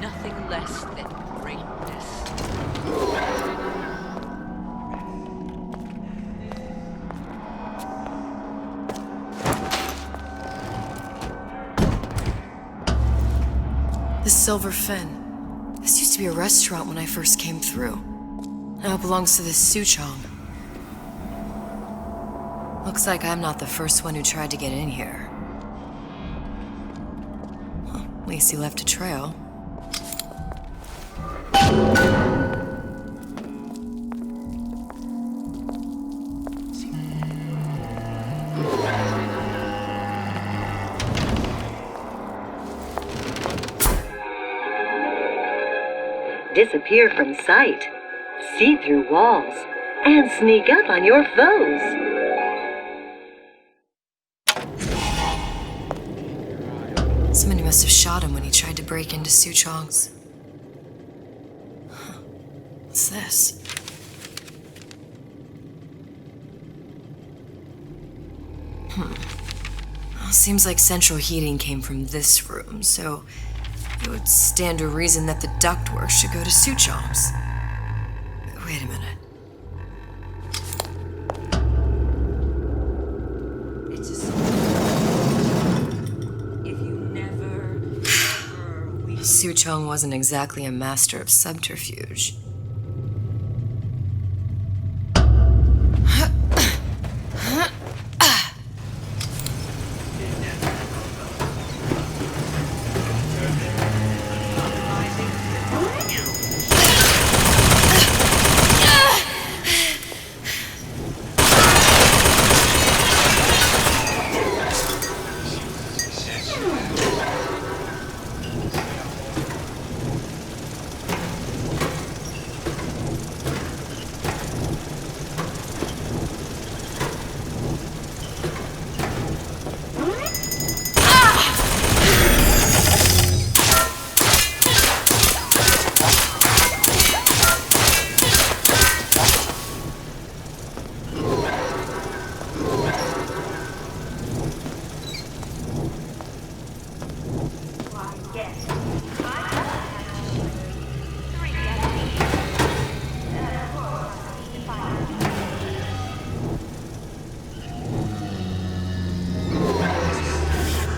Nothing less than greatness. The Silver Fin. This used to be a restaurant when I first came through. Now it belongs to this Suchong. Looks like I'm not the first one who tried to get in here. Well, at least he left a trail. Disappear from sight, see through walls, and sneak up on your foes. Somebody must have shot him when he tried to break into Suchong's. Huh. What's this? Well, seems like central heating came from this room, so it would stand to reason that the ductwork should go to Suchong's. Wait a minute. Suchong wasn't exactly a master of subterfuge.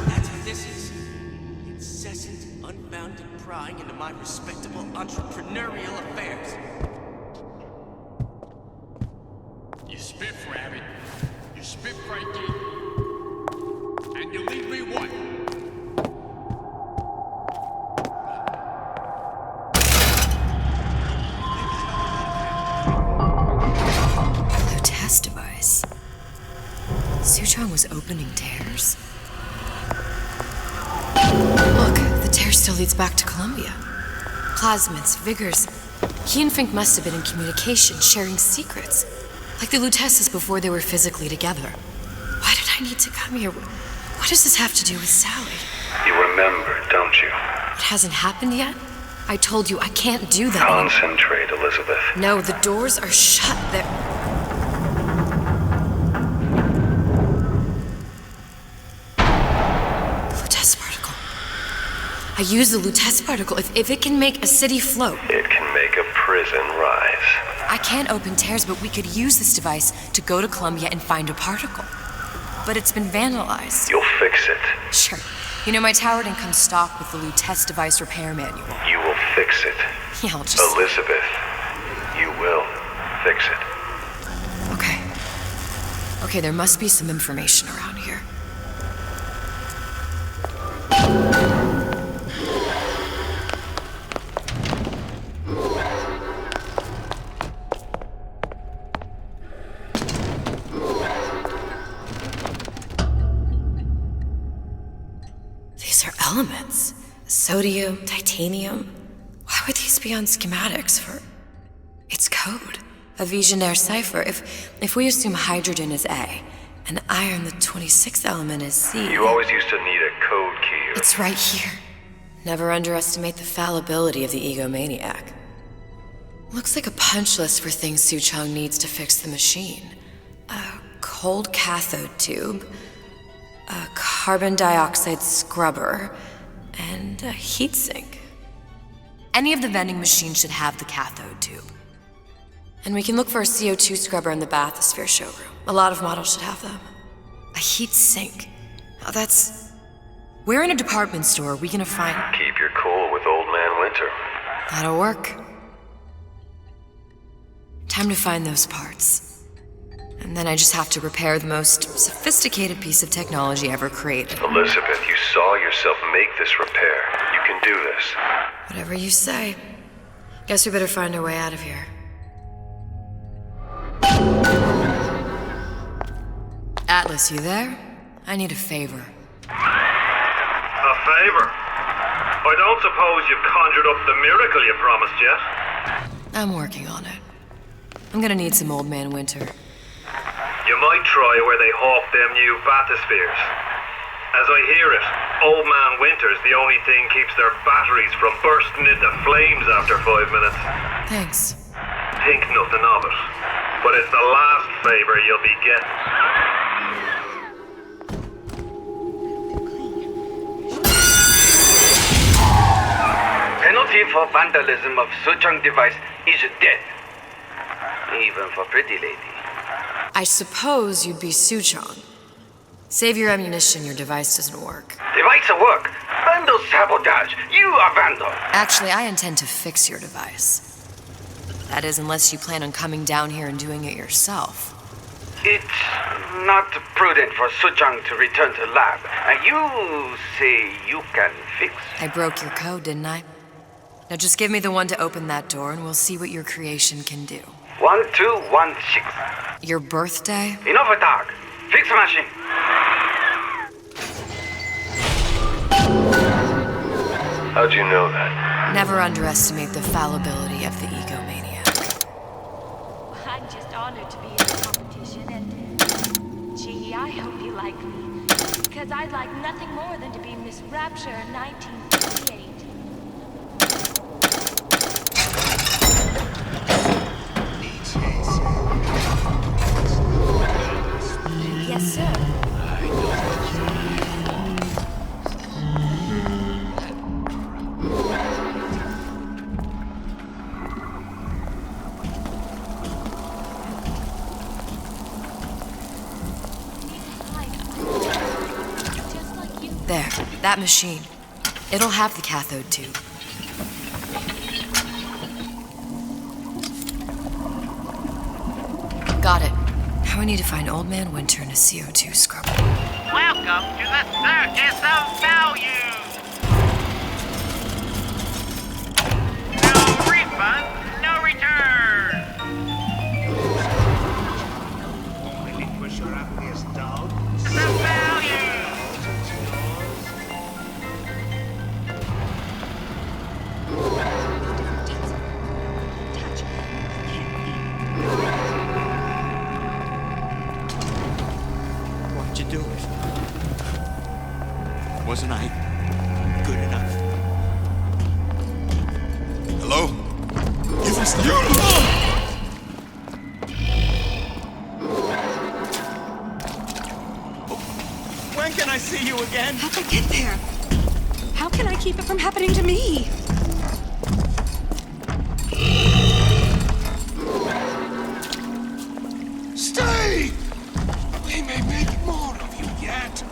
That's what this is. Incessant, unbounded prying into my respectable entrepreneurial affairs. You spiff, Rabbit. You spiff right in. And you leave me what? Blue test device. Suchong was opening tears. Look, the tear still leads back to Columbia. Plasmids, vigors. He and Fink must have been in communication, sharing secrets. Like the Lutesses before they were physically together. Why did I need to come here? What does this have to do with Sally? You remember, don't you? It hasn't happened yet? I told you I can't do that. Concentrate, Elizabeth. No, the doors are shut. They're... The Lutece particle. I use the Lutece particle. If it can make a city float. It can make a prison rise. I can't open tears, but we could use this device to go to Columbia and find a particle. But it's been vandalized. You'll fix it. Sure. You know, my tower didn't come stocked with the Lutece device repair manual. You will fix it. Yeah, I'll just... Elizabeth, you will fix it. Okay. Okay, there must be some information around here. These are elements. Sodium, titanium. Why would these be on schematics for... It's code. A Visionaire cipher. If we assume hydrogen is A, and iron, the 26th element, is C... You always used to need a code key. It's right here. Never underestimate the fallibility of the egomaniac. Looks like a punch list for things Suchong needs to fix the machine. A cold cathode tube, a carbon dioxide scrubber, and a heatsink. Any of the vending machines should have the cathode tube. And we can look for a CO2 scrubber in the bathysphere showroom. A lot of models should have them. A heat sink. Now that's... Where in a department store are we gonna find... Keep your cool with Old Man Winter. That'll work. Time to find those parts. And then I just have to repair the most sophisticated piece of technology ever created. Elizabeth, you saw yourself make this repair. You can do this. Whatever you say. Guess we better find our way out of here. Atlas, you there? I need a favor. A favor? I don't suppose you've conjured up the miracle you promised yet? I'm working on it. I'm gonna need some Old Man Winter. You might try where they hawk them new bathyspheres. As I hear it, Old Man Winter's the only thing keeps their batteries from bursting into flames after 5 minutes. Thanks. Think nothing of it. But it's the last favor you'll be getting. Penalty for vandalism of Suchong device is death. Even for pretty lady. I suppose you'd be Suchong. Save your ammunition, your device doesn't work. Device work. Vandal sabotage. You are vandal. Actually, I intend to fix your device. That is, unless you plan on coming down here and doing it yourself. It's not prudent for Suchong to return to lab. You say you can fix? I broke your code, didn't I? Now just give me the one to open that door and we'll see what your creation can do. 1216. Your birthday? Enough talk. Fix machine. How'd you know that? Never underestimate the fallibility of the egomaniac. I'm just honored to be in the competition, and gee, I hope you like me. Because I'd like nothing more than to be Miss Rapture in 1958. Yes, sir. That machine. It'll have the cathode tube. Got it. Now we need to find Old Man Winter in a CO2 scrubber. Welcome to the Circus of Value! No refund, no return! Relinquish your ugliest dog. The value! Why'd you do it? Wasn't I good enough? Hello? Give us the... When can I see you again? How'd I get there? How can I keep it from happening to me? Stay! We may make more of you yet.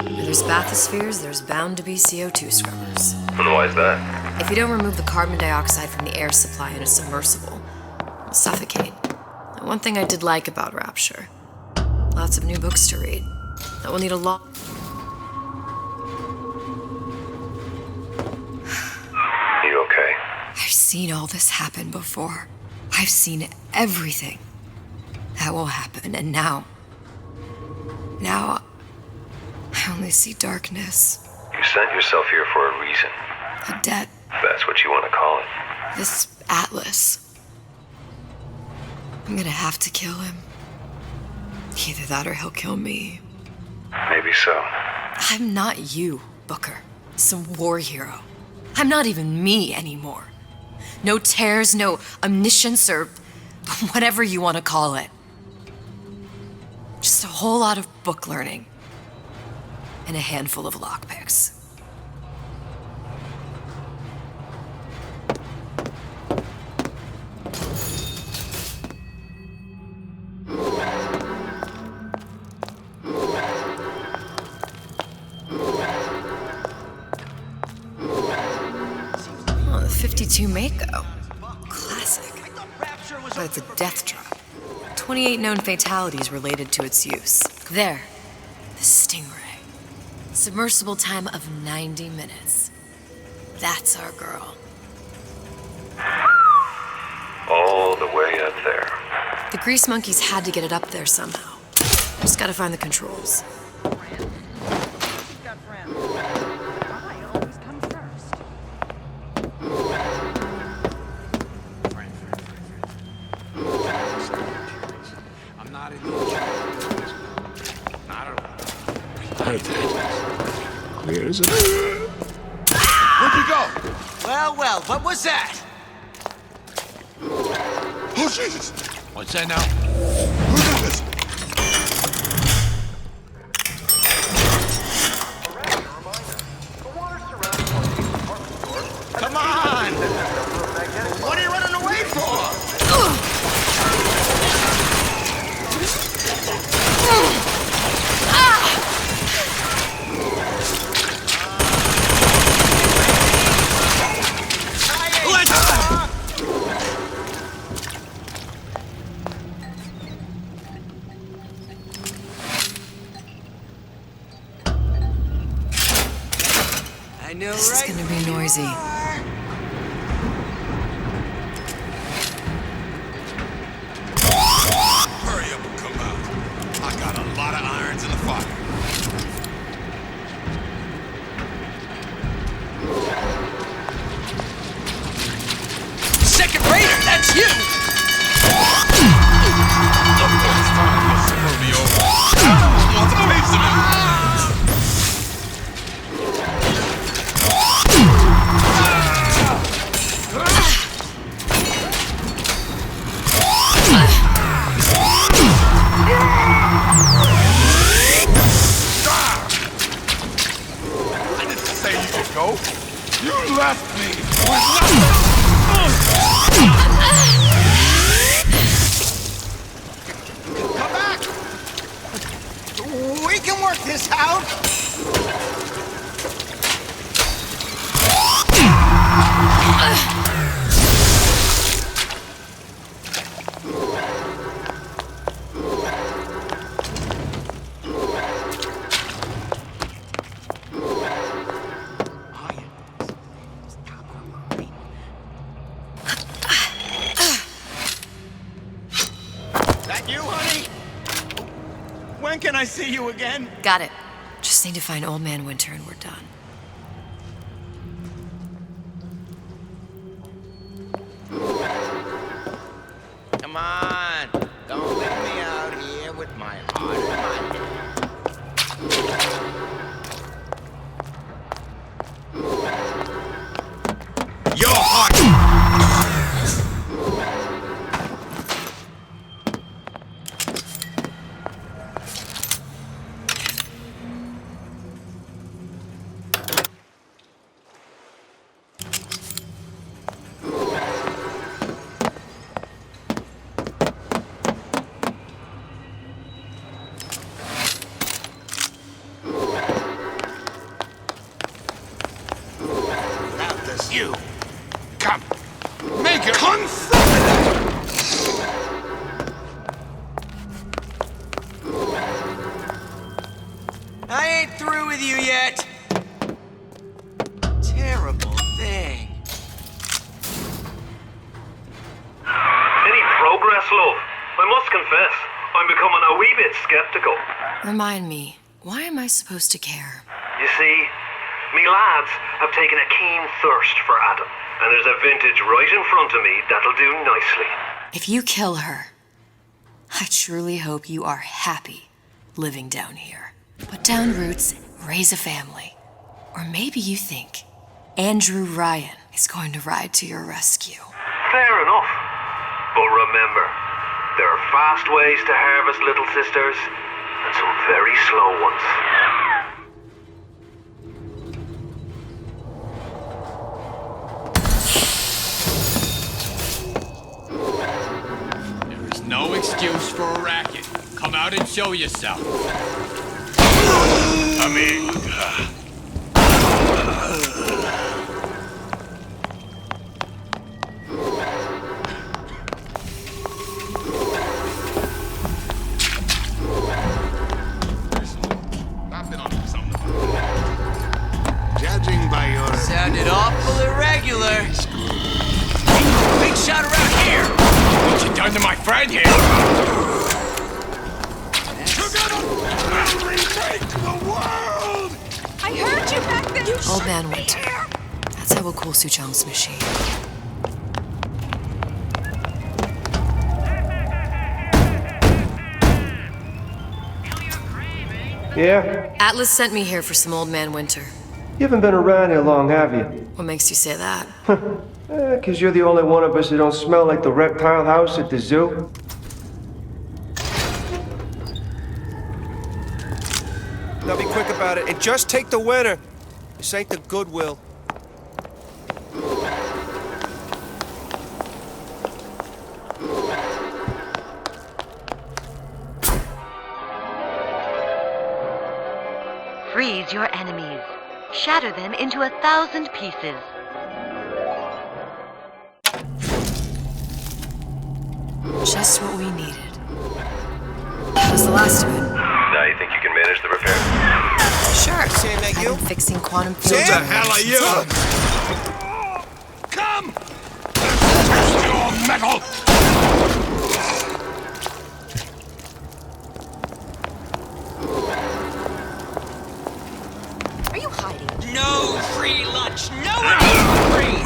Where there's bathyspheres, there's bound to be CO2 scrubbers. And why is that? If you don't remove the carbon dioxide from the air supply in a submersible, you'll suffocate. And one thing I did like about Rapture, lots of new books to read. That will need a lot. You okay? I've seen all this happen before. I've seen everything that will happen, and now I only see darkness. You sent yourself here for a reason. A debt. That's what you want to call it. This Atlas. I'm gonna have to kill him. Either that or he'll kill me. Maybe so. I'm not you, Booker. Some war hero. I'm not even me anymore. No tears, no omniscience, or whatever you want to call it. Just a whole lot of book learning. And a handful of lockpicks. Oh, the 52 Mako. Classic. But it's a death drop. 28 known fatalities related to its use. There. The Stingray. Submersible time of 90 minutes. That's our girl. All the way up there. The grease monkeys had to get it up there somehow. Just gotta find the controls. I'm not in the... Not at all. Clear as a... Where'd you go? Well, what was that? Oh, Jesus! What's that now? Who did this? Come on! What are you running away for? This is gonna be noisy. Hurry up and come out. I got a lot of irons in the fire. Second Raider, that's you! It's fine. You'll screw me over. I want the piece of it. Can I see you again? Got it. Just need to find Old Man Winter and we're done. Come on. Don't leave me out here with my heart in my head. Your heart! You! Come! Make it! I ain't through with you yet. Terrible thing. Any progress, love? I must confess, I'm becoming a wee bit skeptical. Remind me, why am I supposed to care? You see, me lads have taken a keen thirst for Adam, and there's a vintage right in front of me that'll do nicely. If you kill her, I truly hope you are happy living down here. Put down roots, raise a family. Or maybe you think Andrew Ryan is going to ride to your rescue. Fair enough. But remember, there are fast ways to harvest little sisters, and some very slow ones. No excuse for a racket. Come out and show yourself. Come in. Judging by your... Sounded awful irregular. Big shot around here. What you done to my friend here? I heard you back there. Old Man Winter. That's how we'll cool Suchong's machine. Yeah? Atlas sent me here for some Old Man Winter. You haven't been around here long, have you? What makes you say that? 'Cause you're the only one of us that don't smell like the reptile house at the zoo. Now be quick about it and just take the winner. This ain't the Goodwill. Freeze your enemies. Shatter them into 1,000 pieces. Just what we needed. That was the last of it. Now you think you can manage the repair? Sure. Sam, that you? I've been fixing quantum field. Who the hell are you? Come! Test your metal! Are you hiding? No free lunch. No one free.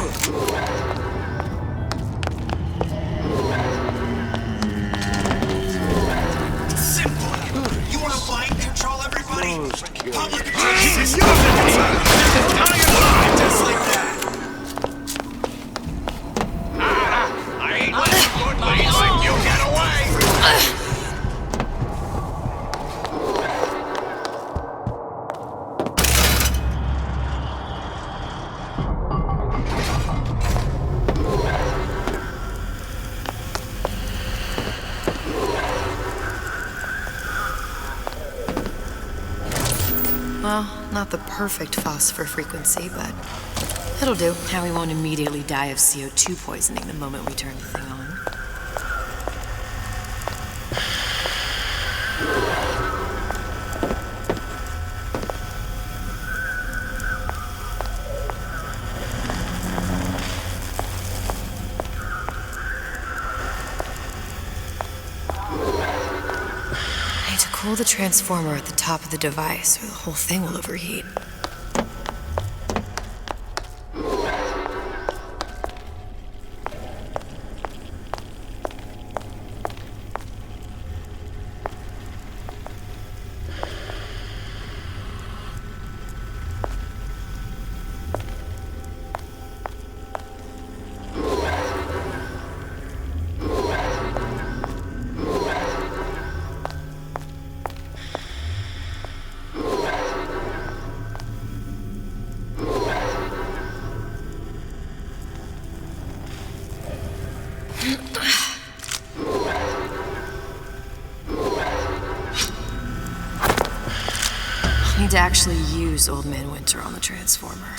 Public address. Entire line just like that. I ain't letting good ladies like you get away. Well, not the perfect phosphor frequency, but it'll do. Now we won't immediately die of CO2 poisoning the moment we turn the thing on. Cool the transformer at the top of the device, or the whole thing will overheat. Need to actually use Old Man Winter on the transformer.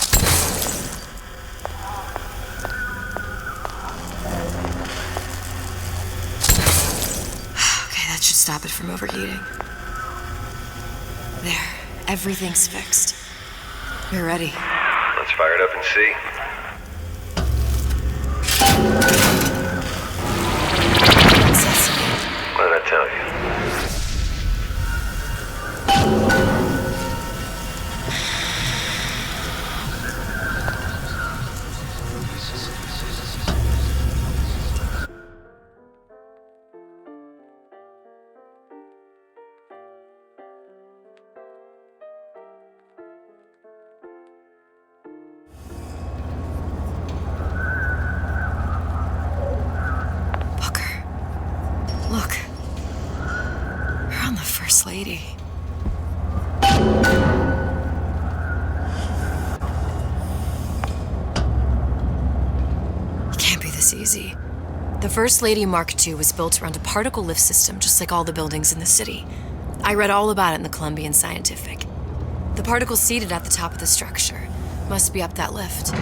Okay, that should stop it from overheating. There, everything's fixed. We're ready. Let's fire it up and see. What did I tell you? Look. We're on the First Lady. It can't be this easy. The First Lady Mark II was built around a particle lift system just like all the buildings in the city. I read all about it in the Columbian Scientific. The particles seated at the top of the structure must be up that lift.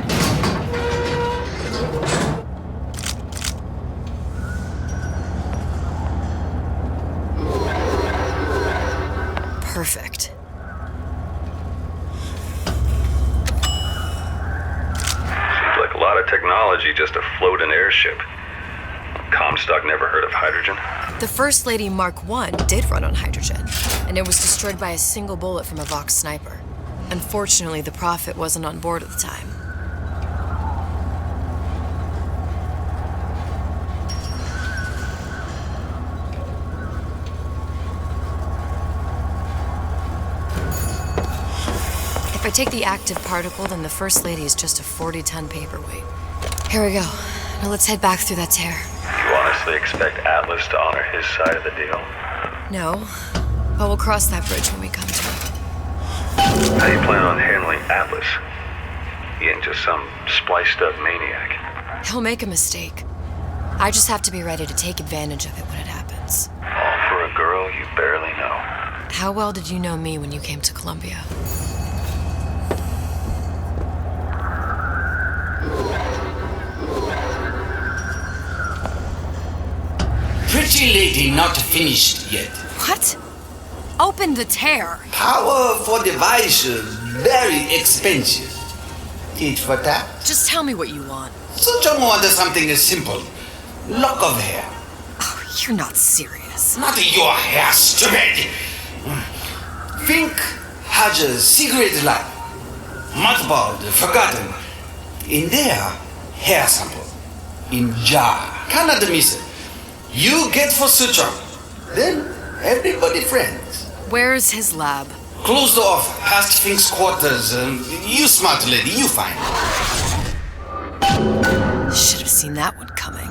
Perfect. Seems like a lot of technology just to float an airship. Comstock never heard of hydrogen. The First Lady Mark I did run on hydrogen, and it was destroyed by a single bullet from a Vox sniper. Unfortunately, the Prophet wasn't on board at the time. If I take the active particle, then the First Lady is just a 40-ton paperweight. Here we go. Now let's head back through that tear. You honestly expect Atlas to honor his side of the deal? No, but we'll cross that bridge when we come to it. How do you plan on handling Atlas? He ain't just some spliced-up maniac. He'll make a mistake. I just have to be ready to take advantage of it when it happens. All for a girl you barely know. How well did you know me when you came to Columbia? Pretty lady not finished yet. What? Open the tear. Powerful device, very expensive. Tit for tat. Just tell me what you want. So John wanted something simple. Lock of hair. Oh, you're not serious. Not your hair, stupid. Think has a secret lab. Mothballed, forgotten. In there, hair sample. In jar. Cannot miss it. You get for suture. Then everybody friends. Where's his lab? Closed off, past Fink's quarters. You smart lady, you find. Should have seen that one coming.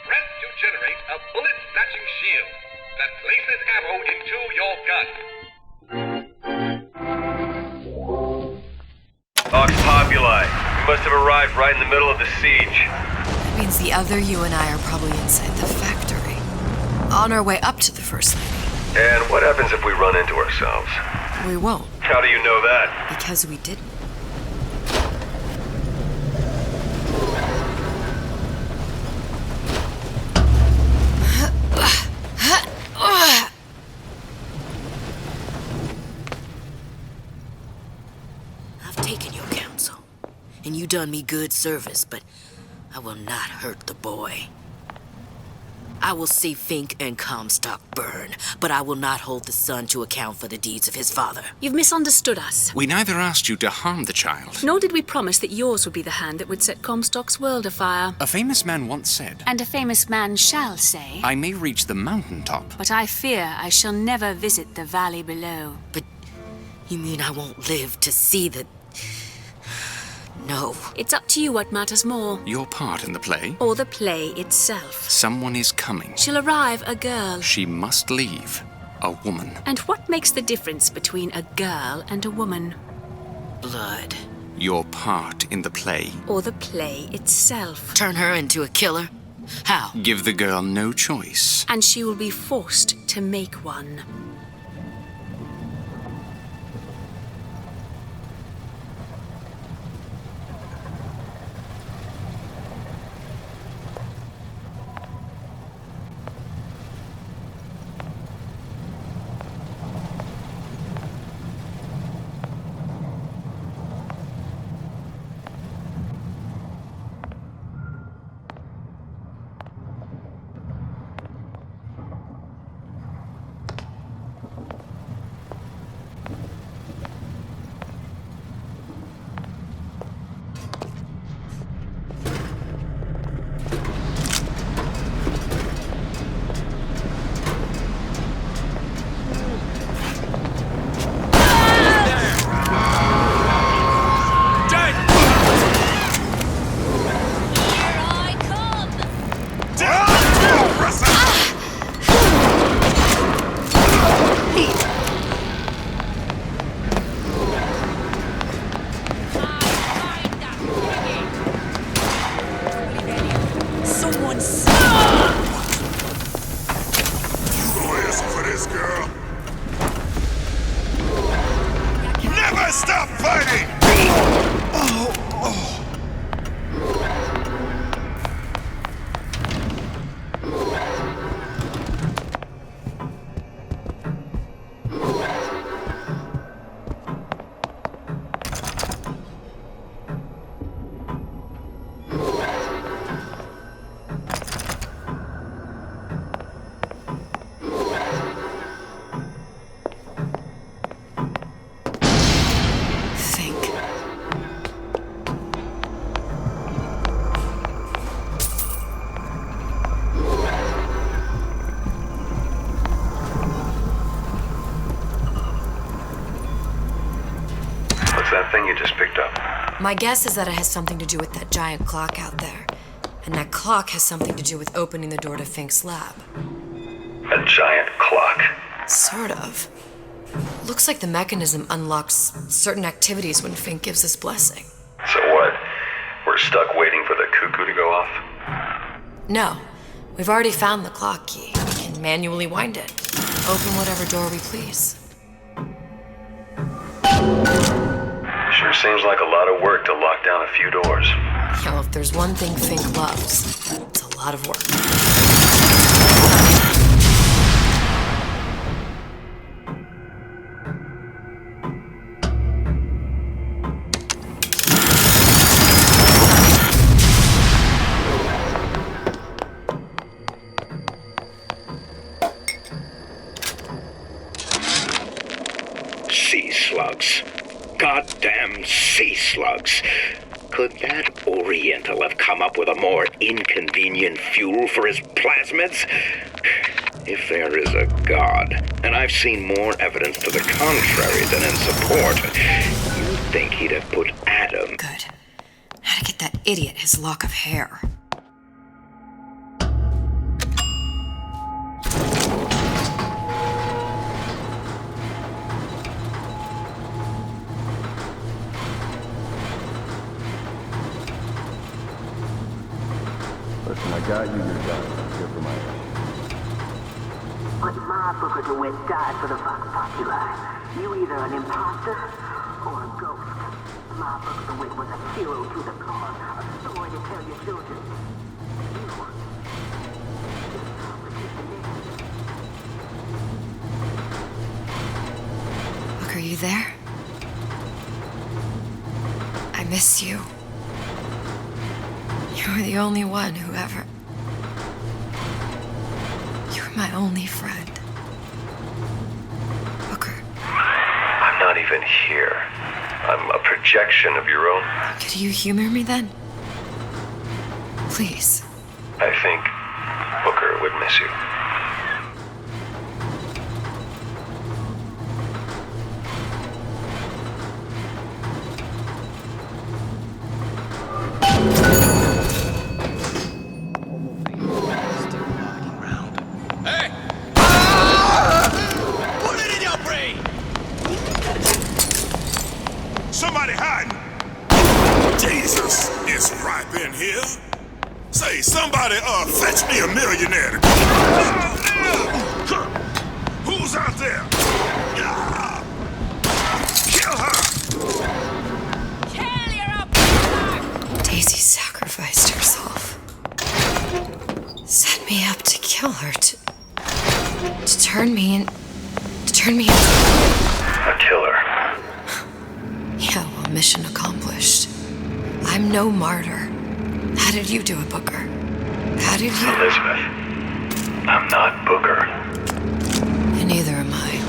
Press to generate a bullet-snatching shield that places ammo into your gun. Vox Populi. We must have arrived right in the middle of the siege. That means the other you and I are probably inside the factory. On our way up to the First Lady. And what happens if we run into ourselves? We won't. How do you know that? Because we didn't. You done me good service, but I will not hurt the boy. I will see Fink and Comstock burn, but I will not hold the son to account for the deeds of his father. You've misunderstood us. We neither asked you to harm the child. Nor did we promise that yours would be the hand that would set Comstock's world afire. A famous man once said, And a famous man shall say, I may reach the mountaintop, but I fear I shall never visit the valley below. But you mean I won't live to see the... No. It's up to you what matters more. Your part in the play? Or the play itself. Someone is coming. She'll arrive a girl. She must leave a woman. And what makes the difference between a girl and a woman? Blood. Your part in the play? Or the play itself. Turn her into a killer? How? Give the girl no choice. And she will be forced to make one. My guess is that it has something to do with that giant clock out there. And that clock has something to do with opening the door to Fink's lab. A giant clock? Sort of. Looks like the mechanism unlocks certain activities when Fink gives his blessing. So what? We're stuck waiting for the cuckoo to go off? No. We've already found the clock key. We can manually wind it. Open whatever door we please. Sure seems like a lot of work to lock down a few doors. Yo, if there's one thing Fink loves, it's a lot of work. Sea slugs. Goddamn sea slugs. Could that Oriental have come up with a more inconvenient fuel for his plasmids? If there is a God, and I've seen more evidence to the contrary than in support, you'd think he'd have put Adam... Good. How to get that idiot his lock of hair. Listen, I got you your gun. Here for my ass. But my Booker DeWitt died for the Vox Populi. You either an imposter or a ghost. My Booker DeWitt was a hero to the cause, a story to tell your children. Look, are you there? I miss you. You were the only one who ever... You were my only friend. Booker. I'm not even here. I'm a projection of your own. Could you humor me then? Please. I think Booker would miss you. Hey! Put it in your brain! Somebody hiding! Jesus, it's right in here. Say, somebody, fetch me a millionaire. Who's out there? Kill her! Daisy sacrificed herself. Set me up to kill her, to turn me into... A killer. Yeah, well, mission accomplished. I'm no martyr. How did you do it, Booker? How did you... Elizabeth, I'm not Booker. And neither am I.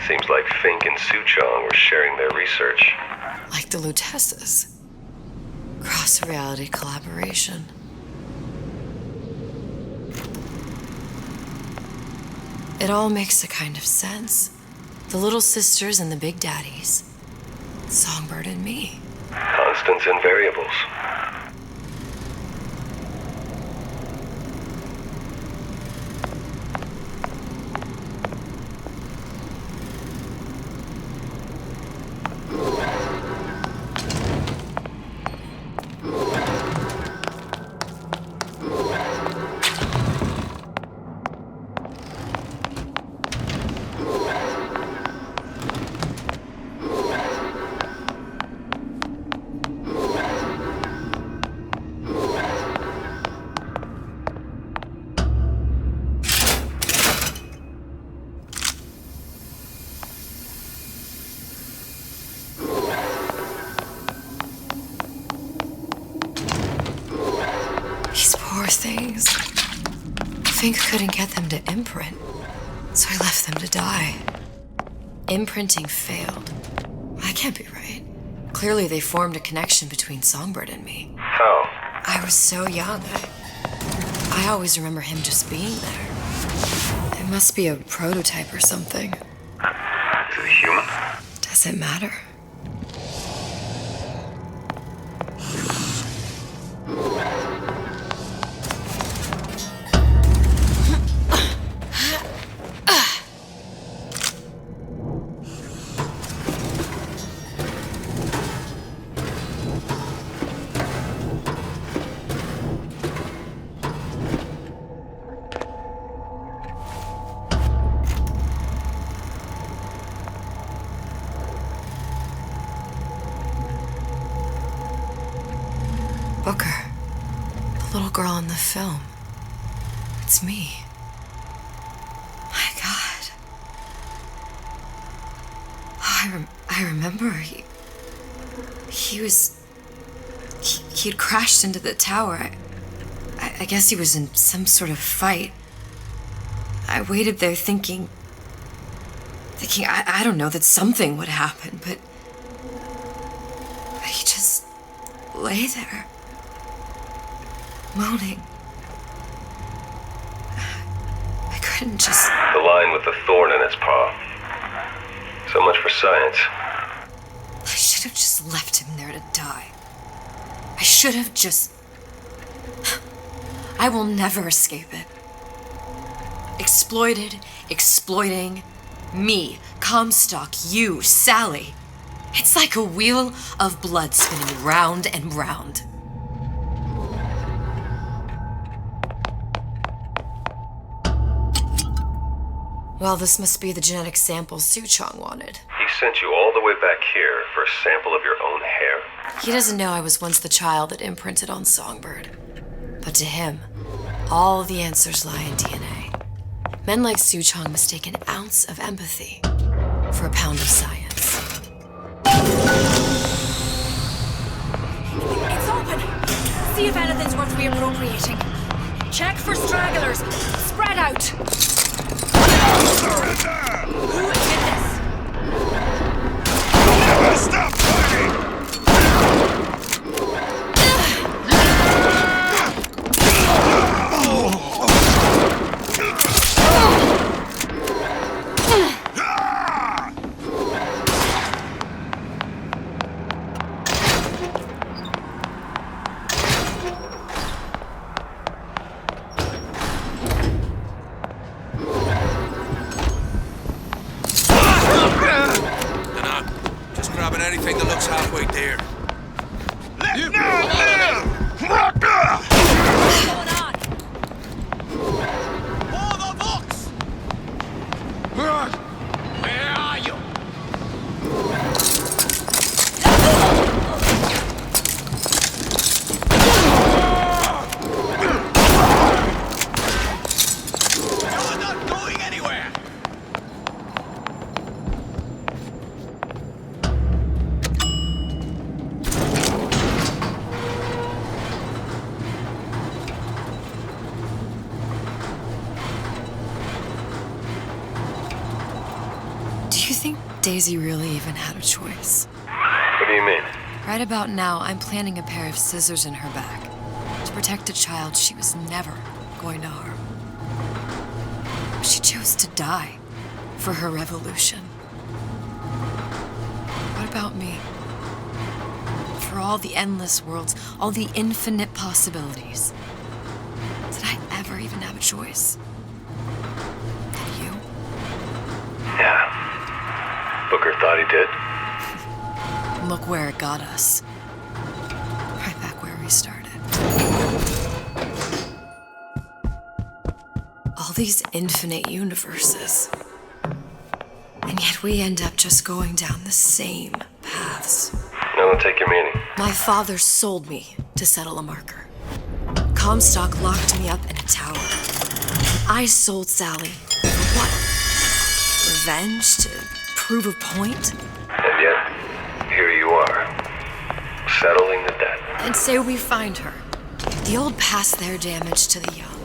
Seems like Fink and Suchong were sharing their research. Like the Lutesses. Cross-reality collaboration. It all makes a kind of sense. The little sisters and the big daddies. Songbird and me. Constants and variables. Things. Fink couldn't get them to imprint, so I left them to die. Imprinting failed. That can't be right. Clearly they formed a connection between Songbird and me. How? I was so young. I always remember him just being there. It must be a prototype or something. Is it human? Does it matter? Booker. The little girl in the film. It's me. My God. Oh, I remember. He'd crashed into the tower. I guess he was in some sort of fight. I waited there thinking I don't know, that something would happen, but he just lay there. Moaning. I couldn't just... The line with the thorn in its paw. So much for science. I should have just left him there to die. I should have just... I will never escape it. Exploited, exploiting, me, Comstock, you, Sally. It's like a wheel of blood spinning round and round. Well, this must be the genetic sample Suchong wanted. He sent you all the way back here for a sample of your own hair? He doesn't know I was once the child that imprinted on Songbird. But to him, all the answers lie in DNA. Men like Suchong mistake an ounce of empathy for a pound of science. It's open! See if anything's worth reappropriating. Check for stragglers. Spread out! Who did this? Never stop fighting! Anything that looks halfway there. Let now live! What's going on? For the books! Where are you? You're not going anywhere! Daisy really even had a choice. What do you mean? Right about now, I'm planting a pair of scissors in her back to protect a child she was never going to harm. She chose to die for her revolution. What about me? For all the endless worlds, all the infinite possibilities. Did I ever even have a choice? Did you? Yeah. Booker thought he did. Look where it got us. Right back where we started. All these infinite universes. And yet we end up just going down the same paths. I don't take your meaning. My father sold me to settle a marker. Comstock locked me up in a tower. I sold Sally for what? Revenge? To prove a point? And yet, here you are, settling the debt. And say we find her. The old past their damage to the young.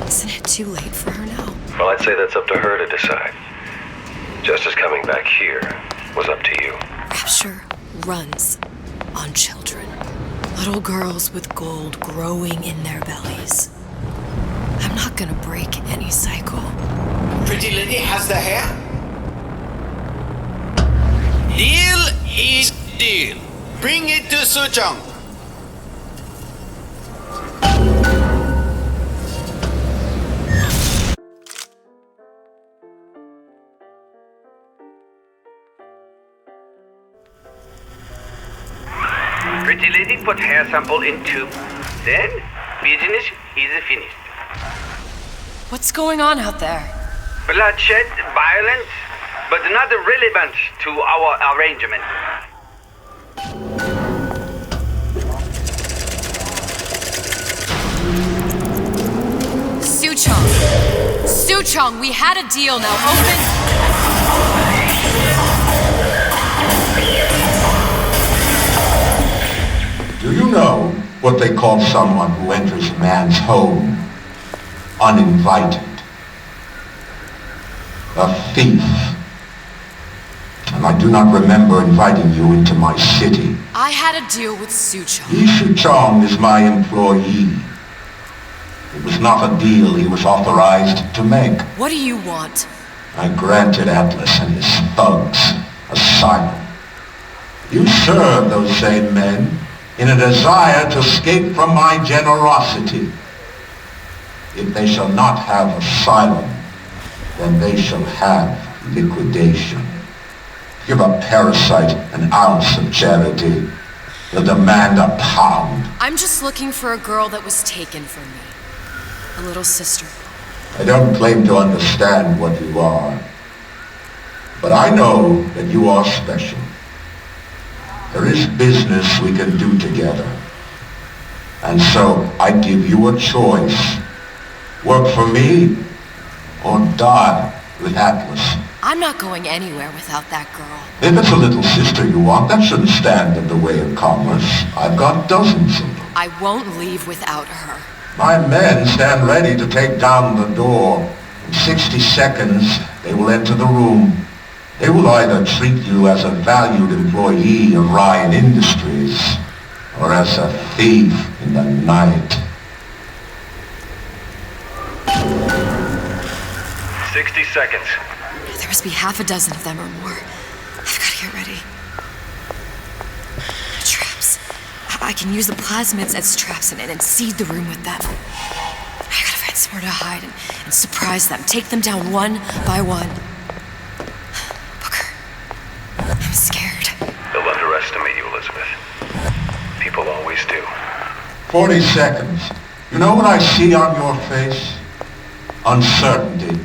Isn't it too late for her now? Well, I'd say that's up to her to decide. Justice coming back here was up to you. Rapture runs on children. Little girls with gold growing in their bellies. I'm not gonna break any cycle. Pretty lady has the hair? Deal is deal. Bring it to Suchong. Pretty lady put hair sample in tube. Then, business is finished. What's going on out there? Bloodshed, violence, but not relevant to our arrangement. Suchong, we had a deal, now open. Do you know what they call someone who enters a man's home uninvited? A thief. And I do not remember inviting you into my city. I had a deal with Suchong. Suchong is my employee. It was not a deal he was authorized to make. What do you want? I granted Atlas and his thugs asylum. You serve those same men in a desire to escape from my generosity. If they shall not have asylum, then they shall have liquidation. Give a parasite an ounce of charity. They'll demand a pound. I'm just looking for a girl that was taken from me. A little sister. I don't claim to understand what you are, but I know that you are special. there is business we can do together. And so I give you a choice. Work for me or die with Atlas. I'm not going anywhere without that girl. If it's a little sister you want, that shouldn't stand in the way of commerce. I've got dozens of them. I won't leave without her. My men stand ready to take down the door. In 60 seconds, they will enter the room. They will either treat you as a valued employee of Ryan Industries or as a thief in the night. 60 seconds. There must be half a dozen of them or more. I've got to get ready. Traps. I can use the plasmids as traps and seed the room with them. I gotta find somewhere to hide and surprise them. Take them down one by one. Booker. I'm scared. They'll underestimate you, Elizabeth. People always do. 40 seconds. You know what I see on your face? Uncertainty.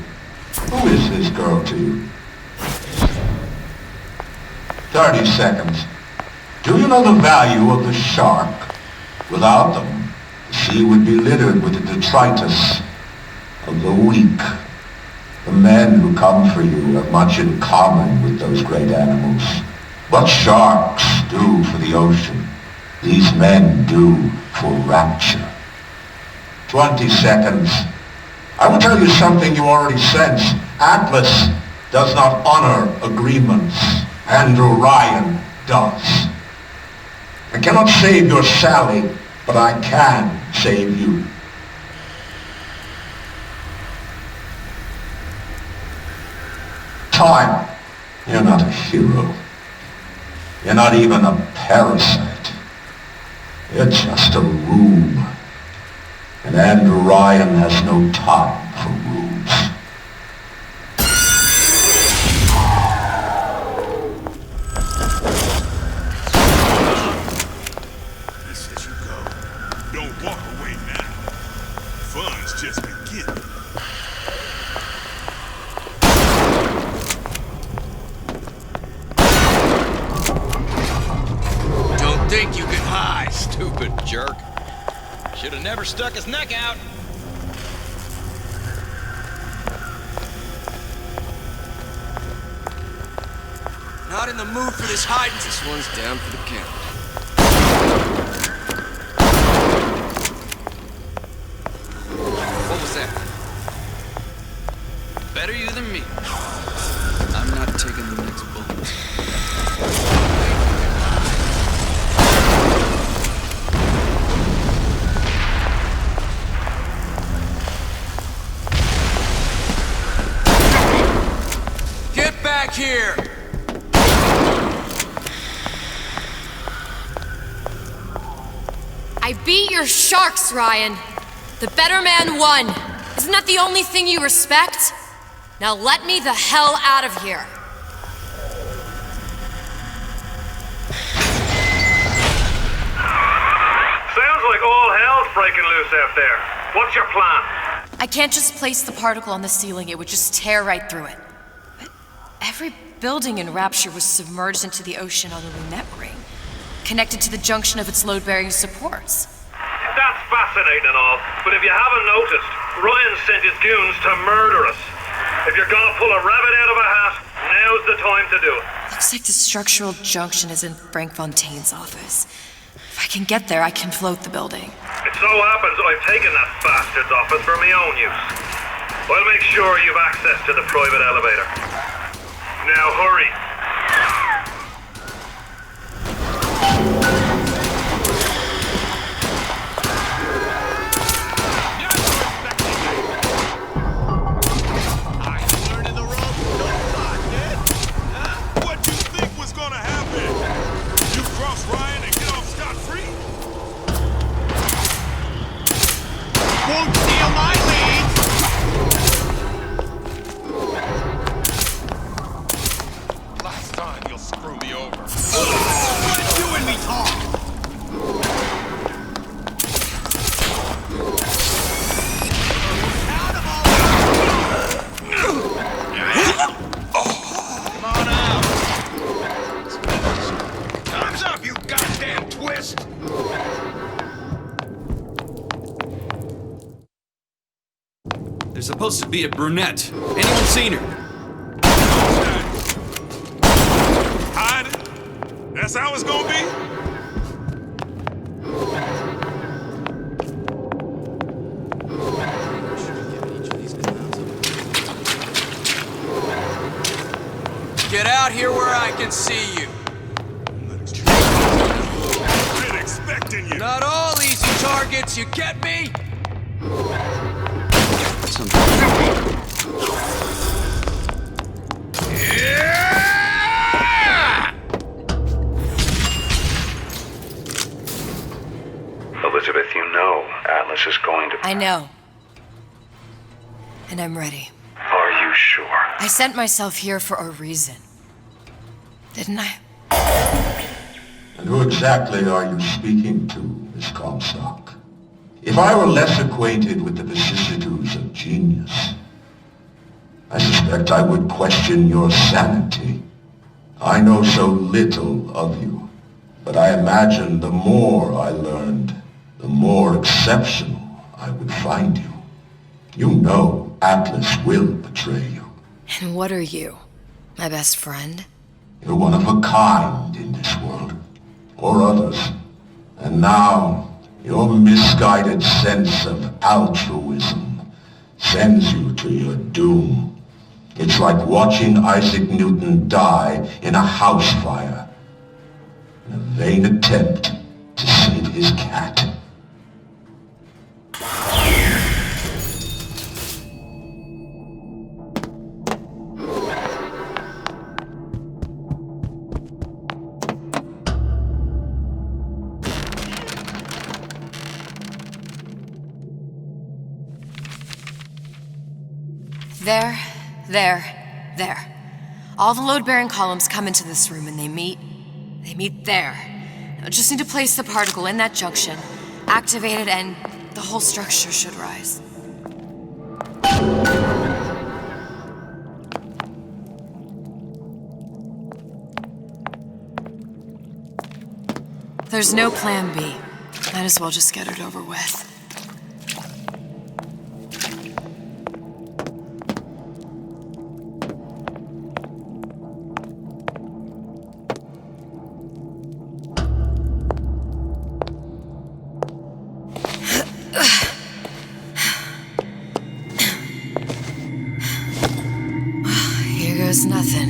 Who is this girl to you? 30 seconds. Do you know the value of the shark? Without them, the sea would be littered with the detritus of the weak. The men who come for you have much in common with those great animals. What sharks do for the ocean, these men do for rapture. 20 seconds. I will tell you something you already sense. Atlas does not honor agreements. Andrew Ryan does. I cannot save your Sally, but I can save you. Time. You're not a hero. You're not even a parasite. You're just a room. And Andrew Ryan has no time for rooms. He says you go. Don't walk away now. Fun's just beginning. Don't think you can hide, stupid jerk. Should have never stuck his neck out. Not in the mood for this hiding. This one's down for the count. What was that? Better you than me. I'm not taking the next bullet. Back here! I beat your sharks, Ryan. The better man won. Isn't that the only thing you respect? Now let me the hell out of here. Sounds like all hell's breaking loose out there. What's your plan? I can't just place the particle on the ceiling. It would just tear right through it. Every building in Rapture was submerged into the ocean on the Lunette ring, connected to the junction of its load-bearing supports. That's fascinating and all, but if you haven't noticed, Ryan sent his goons to murder us. If you're gonna pull a rabbit out of a hat, now's the time to do it. Looks like the structural junction is in Frank Fontaine's office. If I can get there, I can float the building. It so happens I've taken that bastard's office for my own use. I'll make sure you've access to the private elevator. Now hurry. What you think was gonna happen? You cross Ryan and get off scot-free? Won't steal my lead! Last time you'll screw me over. Let you and me talk! Come on out. Time's up, There's supposed to be a brunette. Anyone seen her? Hide it? That's how it's gonna be? Get out here where I can see you. Been expecting you. Not all easy targets, you get me? Elizabeth, you know Atlas is going to... I know. And I'm ready. Are you sure? I sent myself here for a reason. Didn't I? And who exactly are you speaking to, Miss Comstock? If I were less acquainted with the vicissitudes of genius, I suspect I would question your sanity. I know so little of you, but I imagine the more I learned, the more exceptional I would find you. You know Atlas will betray you. And what are you? My best friend? You're one of a kind in this world, or others. And now, your misguided sense of altruism sends you to your doom. It's like watching Isaac Newton die in a house fire, in a vain attempt to save his cat. There. All the load-bearing columns come into this room and they meet there. Now just need to place the particle in that junction, activate it, and the whole structure should rise. There's no plan B. Might as well just get it over with. There's nothing.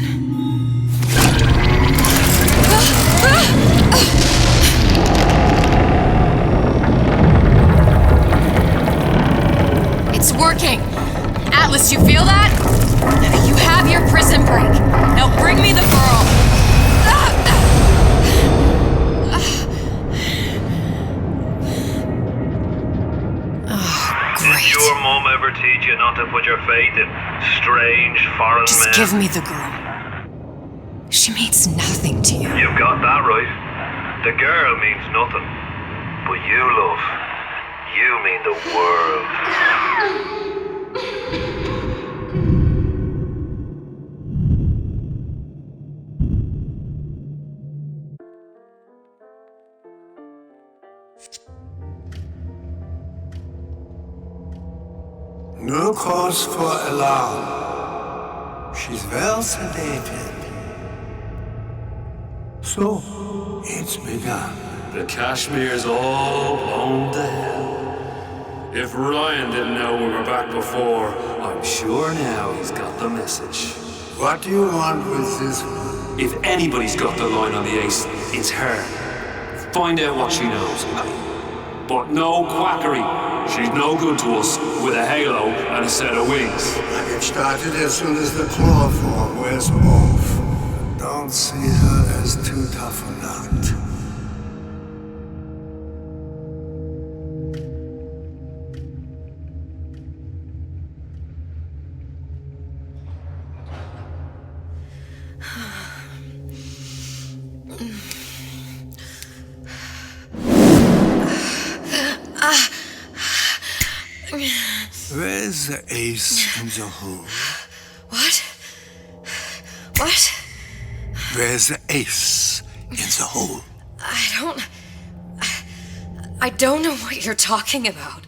It's working! Atlas, you feel that? You have your prison break. Now bring me the girl. Did your mom ever teach you not to put your faith in strange foreign men? Just give me the girl. She means nothing to you. You've got that right. The girl means nothing. But you, love, you mean the world. No cause for alarm. She's well sedated. So, it's begun. The Kashmir's all blown to hell. If Ryan didn't know we were back before, I'm sure now he's got the message. What do you want with this one? If anybody's got the line on the ace, it's her. Find out what she knows. But no quackery. She's no good to us with a halo and a set of wings. I get started as soon as the chloroform wears off. Don't see her as too tough a nut. Where's the ace in the hole? What? What? Where's the ace in the hole? I don't know what you're talking about.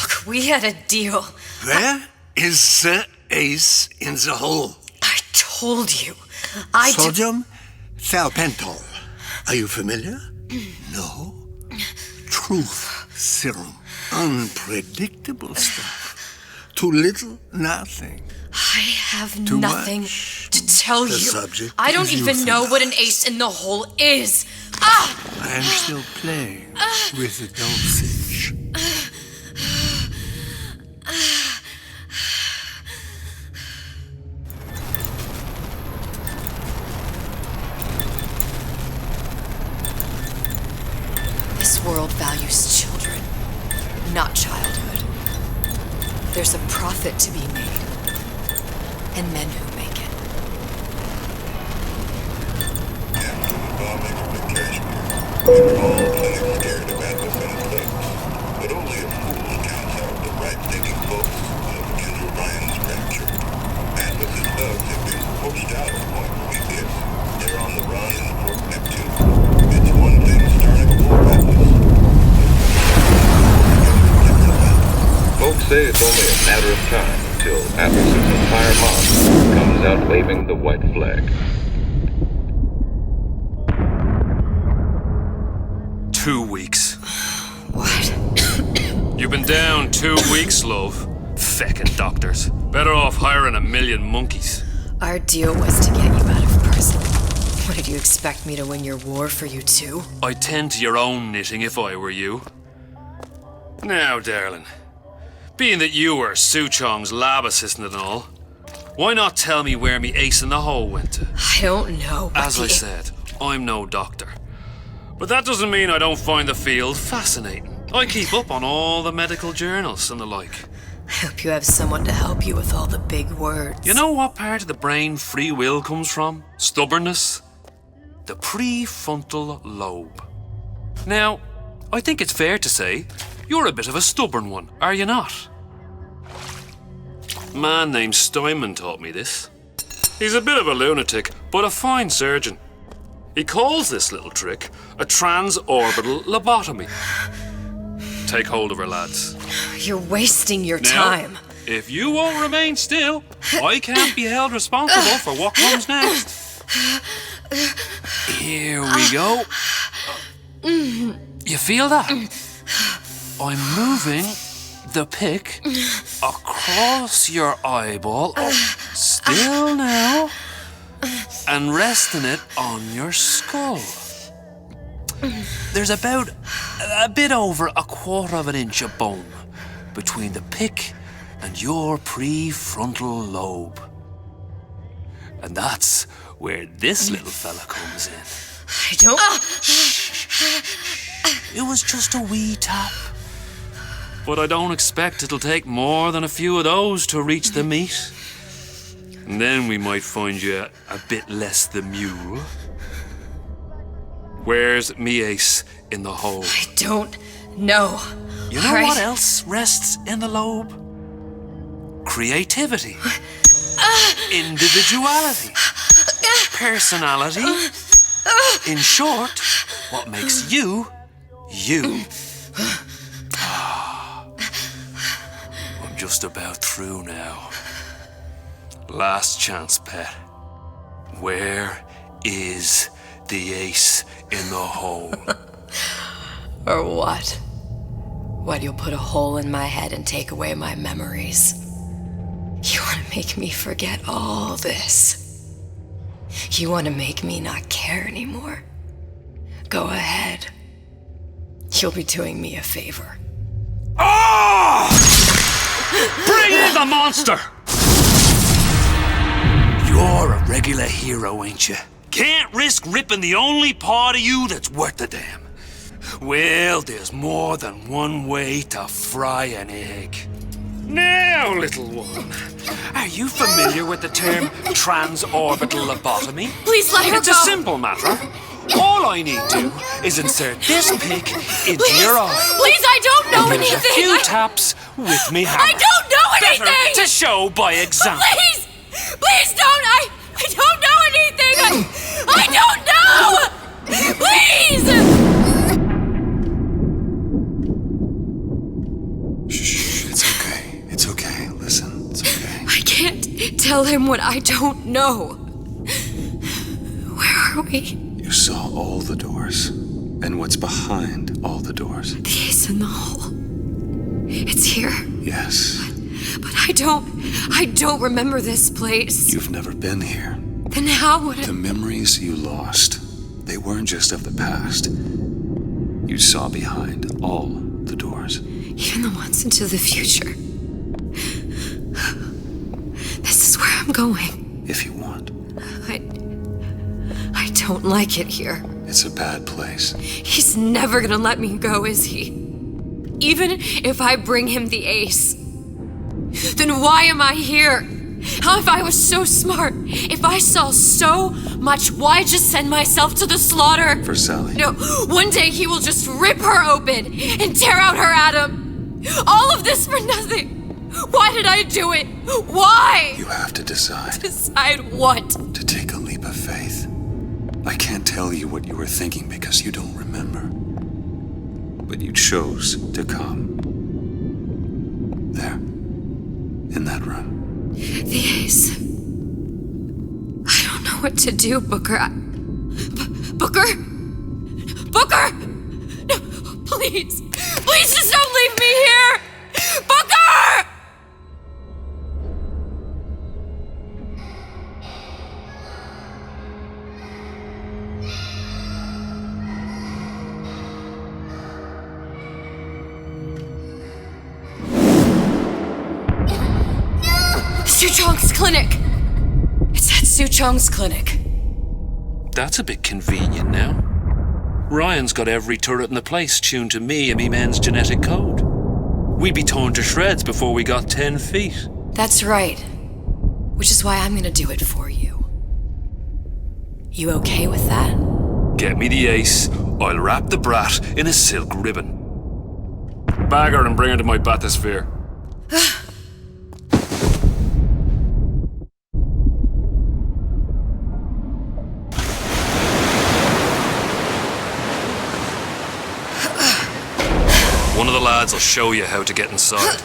Look We had a deal. Where is the ace in the hole? I told you. Sodium thiopental. Are you familiar? No. Truth serum. Unpredictable stuff. Too little, nothing. I have Too nothing much. to tell The you. subject I don't is even know what an ace in the hole is. Ah! I am still playing with the dosage. This world values children, not childhood. There's a profit to be made, and men who make it. We're all plenty scared of adolescent things, but only a fool counts out the right-thinking folks of Andrew Ryan's rapture. Atlas's thugs have been pushed out of Point Prometheus. They're on the run in Fort Neptune. It's one thing starting a war, Atlas. Folks say it's only a matter of time until Atlas's entire mob comes out waving the white flag. 2 weeks. What? You've been down 2 weeks, love. Feckin' doctors. Better off hiring 1 million monkeys. Our deal was to get you out of prison. What, did you expect me to win your war for you too? I'd tend to your own knitting if I were you. Now, darling, being that you were Su Chong's lab assistant and all, why not tell me where me ace in the hole went to? I don't know. As I said, I'm no doctor. But that doesn't mean I don't find the field fascinating. I keep up on all the medical journals and the like. I hope you have someone to help you with all the big words. You know what part of the brain free will comes from? Stubbornness? The prefrontal lobe. Now, I think it's fair to say you're a bit of a stubborn one, are you not? A man named Steinman taught me this. He's a bit of a lunatic, but a fine surgeon. He calls this little trick a transorbital lobotomy. Take hold of her, lads. You're wasting your Now, time. If you won't remain still, I can't be held responsible for what comes next. Here we go. You feel that? I'm moving the pick across your eyeball. Oh, still now. And resting it on your skull. There's about a bit over 1/4 inch of bone between the pick and your prefrontal lobe. And that's where this little fella comes in. I don't... It was just a wee tap. But I don't expect it'll take more than a few of those to reach the meat. And then we might find you a bit less the mule. Where's me ace in the hole? I don't know. You know what else rests in the lobe? Creativity. Individuality. Personality. In short, what makes you, you. I'm just about through now. Last chance, pet. Where is the ace in the hole? Or what? What, you'll put a hole in my head and take away my memories? You want to make me forget all this? You want to make me not care anymore? Go ahead. You'll be doing me a favor. Ah! Bring in the monster! You're a regular hero, ain't you? Can't risk ripping the only part of you that's worth a damn. Well, there's more than one way to fry an egg. Now, little one, are you familiar with the term transorbital lobotomy? Please let her It's go. a simple matter. All I need to is insert this pick into your eye. Please, I don't know And give it anything. a few taps with me hammer. I don't know anything. Better to show by example. Please, please don't. I don't know anything. I don't know. Please. Shh, it's tell him what I don't know. Where are we? You saw all the doors, and what's behind all the doors. The ace in the hole. It's here. Yes. But I don't remember this place. You've never been here. Then how would The memories you lost, they weren't just of the past. You saw behind all the doors. Even the ones into the future. This is where I'm going. If you want. I don't like it here. It's a bad place. He's never gonna let me go, is he? Even if I bring him the ace. Then why am I here? How if I was so smart? If I saw so much, why just send myself to the slaughter? For Sally. No, one day he will just rip her open and tear out her atom. All of this for nothing. Why did I do it? Why? You have to decide. Decide what? To take a leap of faith. I can't tell you what you were thinking because you don't remember. But you chose to come. There. In that room. The ace. I don't know what to do, Booker. Booker? Booker! No, please. Please just don't leave me here! Booker! Suchong's clinic! It's at Suchong's clinic. That's a bit convenient now. Ryan's got every turret in the place tuned to me and me men's genetic code. We'd be torn to shreds before we got 10 feet. That's right. Which is why I'm gonna do it for you. You okay with that? Get me the ace, I'll wrap the brat in a silk ribbon. Bag her and bring her to my bathysphere. One of the lads will show you how to get inside.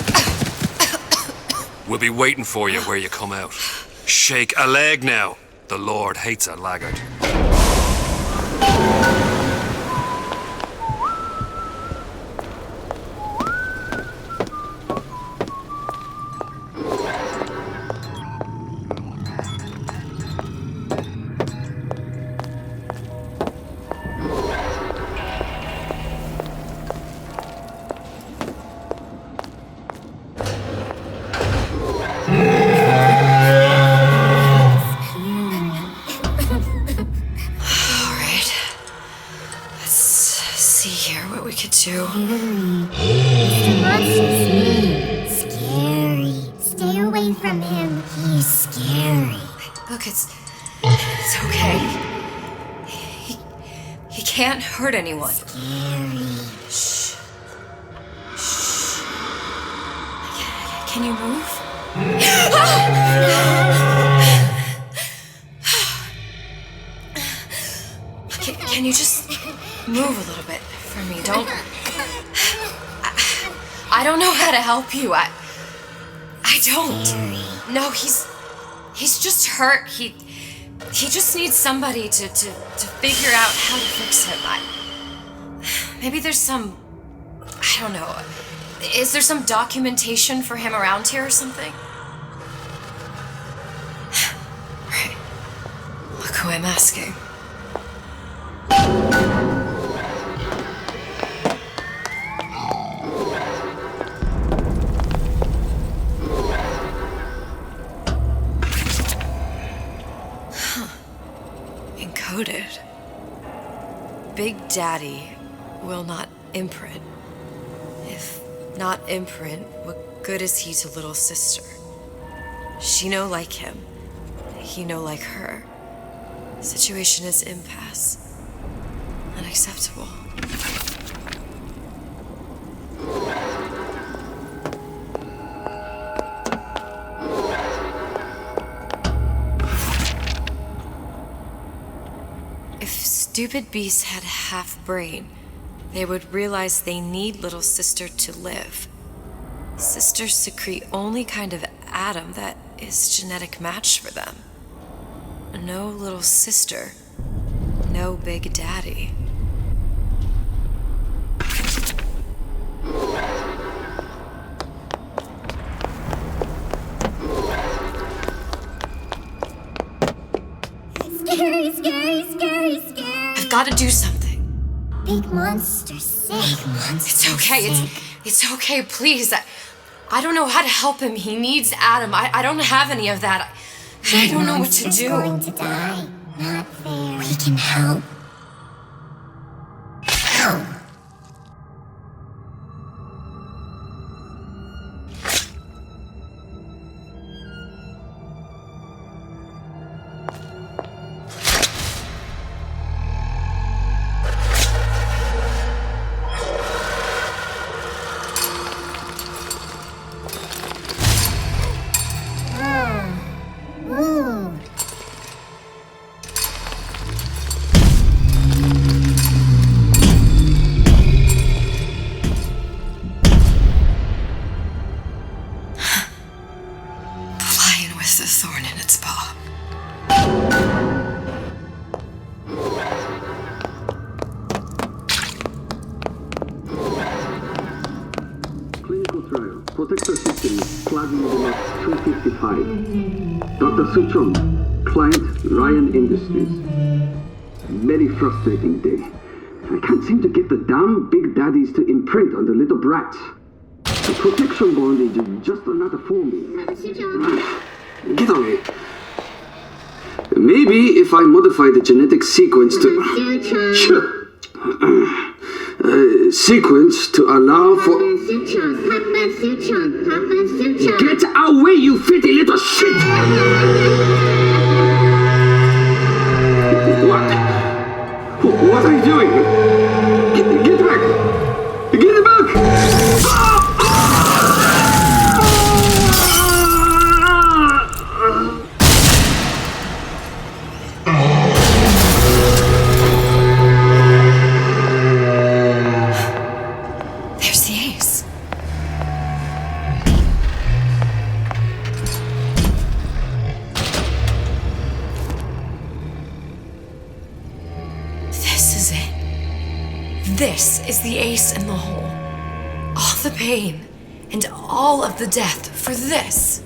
We'll be waiting for you where you come out. Shake a leg now. The Lord hates a laggard. Mr. Monster's mean. Scary. Stay away from him. He's scary. Look, it's okay. He can't hurt anyone. Scary. Shh. Shh. Can you move? Can you just move a little bit for me? I don't know how to help you. I don't. No, he's just hurt. He just needs somebody to figure out how to fix him. Maybe there's some, I don't know. Is there some documentation for him around here or something? Right. Look who I'm asking. Encoded. Big Daddy will not imprint. If not imprint, what good is he to little sister? She no like him. He no like her. Situation is impasse. Unacceptable. If stupid beasts had half brain, they would realize they need little sister to live. Sisters secrete only kind of atom that is genetic match for them. No little sister. No big daddy. Scary, scary, scary, scary. I've got to do something. Big monster sick. Monster It's okay. It's okay, please. I don't know how to help him. He needs Adam. I don't have any of that. I don't know what to do. Going to die. Not fair. We can help. Help. Protector system Plasma Block 255. Dr. Suchong, client Ryan Industries. Very frustrating day. I can't seem to get the damn big daddies to imprint on the little brats. The protection bondage is just another forming. Get away. Maybe if I modify the genetic sequence to... sequence to allow for... Get away, you filthy little shit! What are you doing? Get back! Get back! There's the ace. This is it. This is the ace in the hole. All the pain and all of the death for this.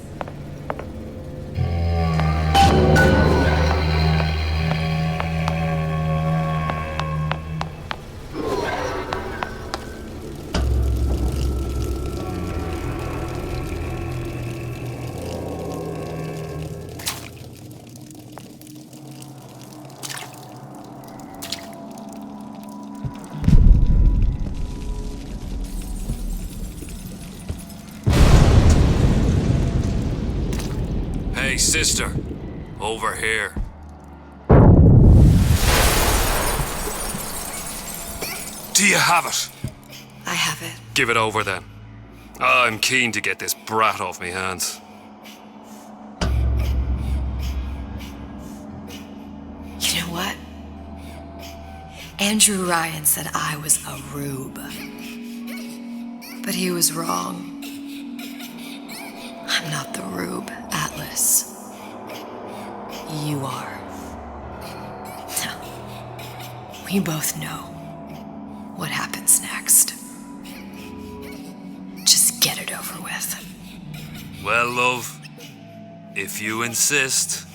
Hey, sister. Over here. Do you have it? I have it. Give it over then. I'm keen to get this brat off me hands. You know what? Andrew Ryan said I was a rube. But he was wrong. I'm not the rube, Atlas. You are. No. We both know what happens next. Just get it over with. Well, love, if you insist.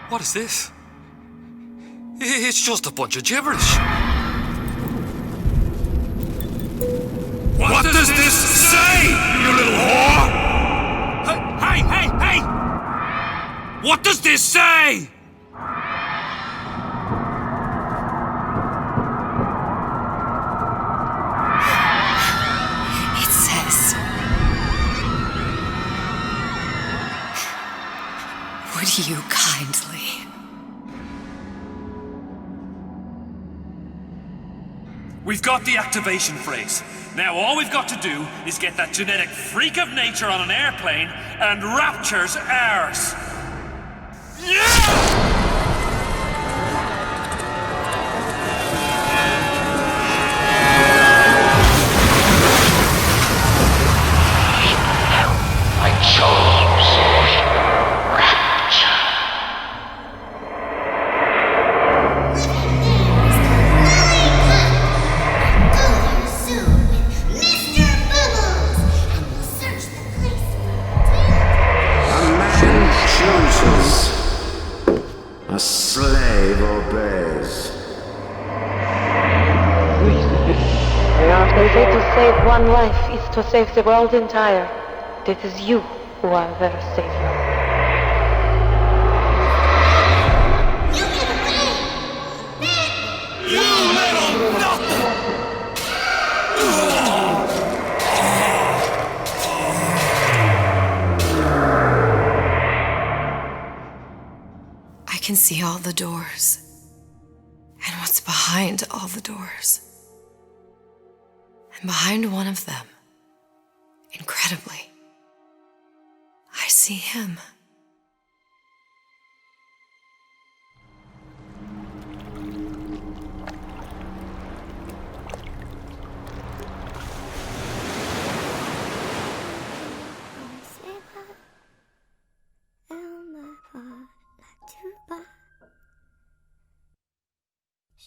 What is this? It's just a bunch of gibberish. What does this say, you little whore? Hey! What does this say? It says, you kindly. We've got the activation phrase. Now all we've got to do is get that genetic freak of nature on an airplane, and Rapture's ours. Yeah! I chose Rapture. A slave obeys. They say to save one life is to save the world entire. It is you who are their savior. You little nothing! I can see all the doors, and what's behind all the doors. And behind one of them, incredibly, I see him.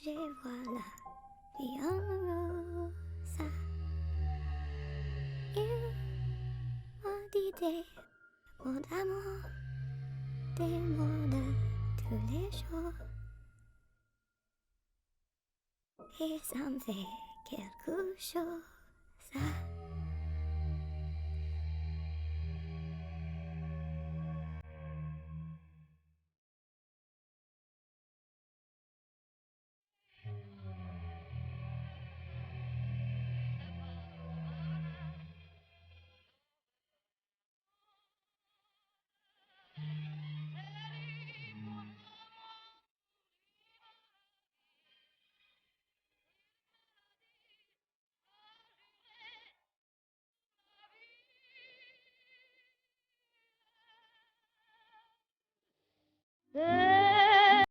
Et voilà, vie en rosa. Il m'a dit mon amour, des mots de tous les jours. Et ça me fait quelque chose.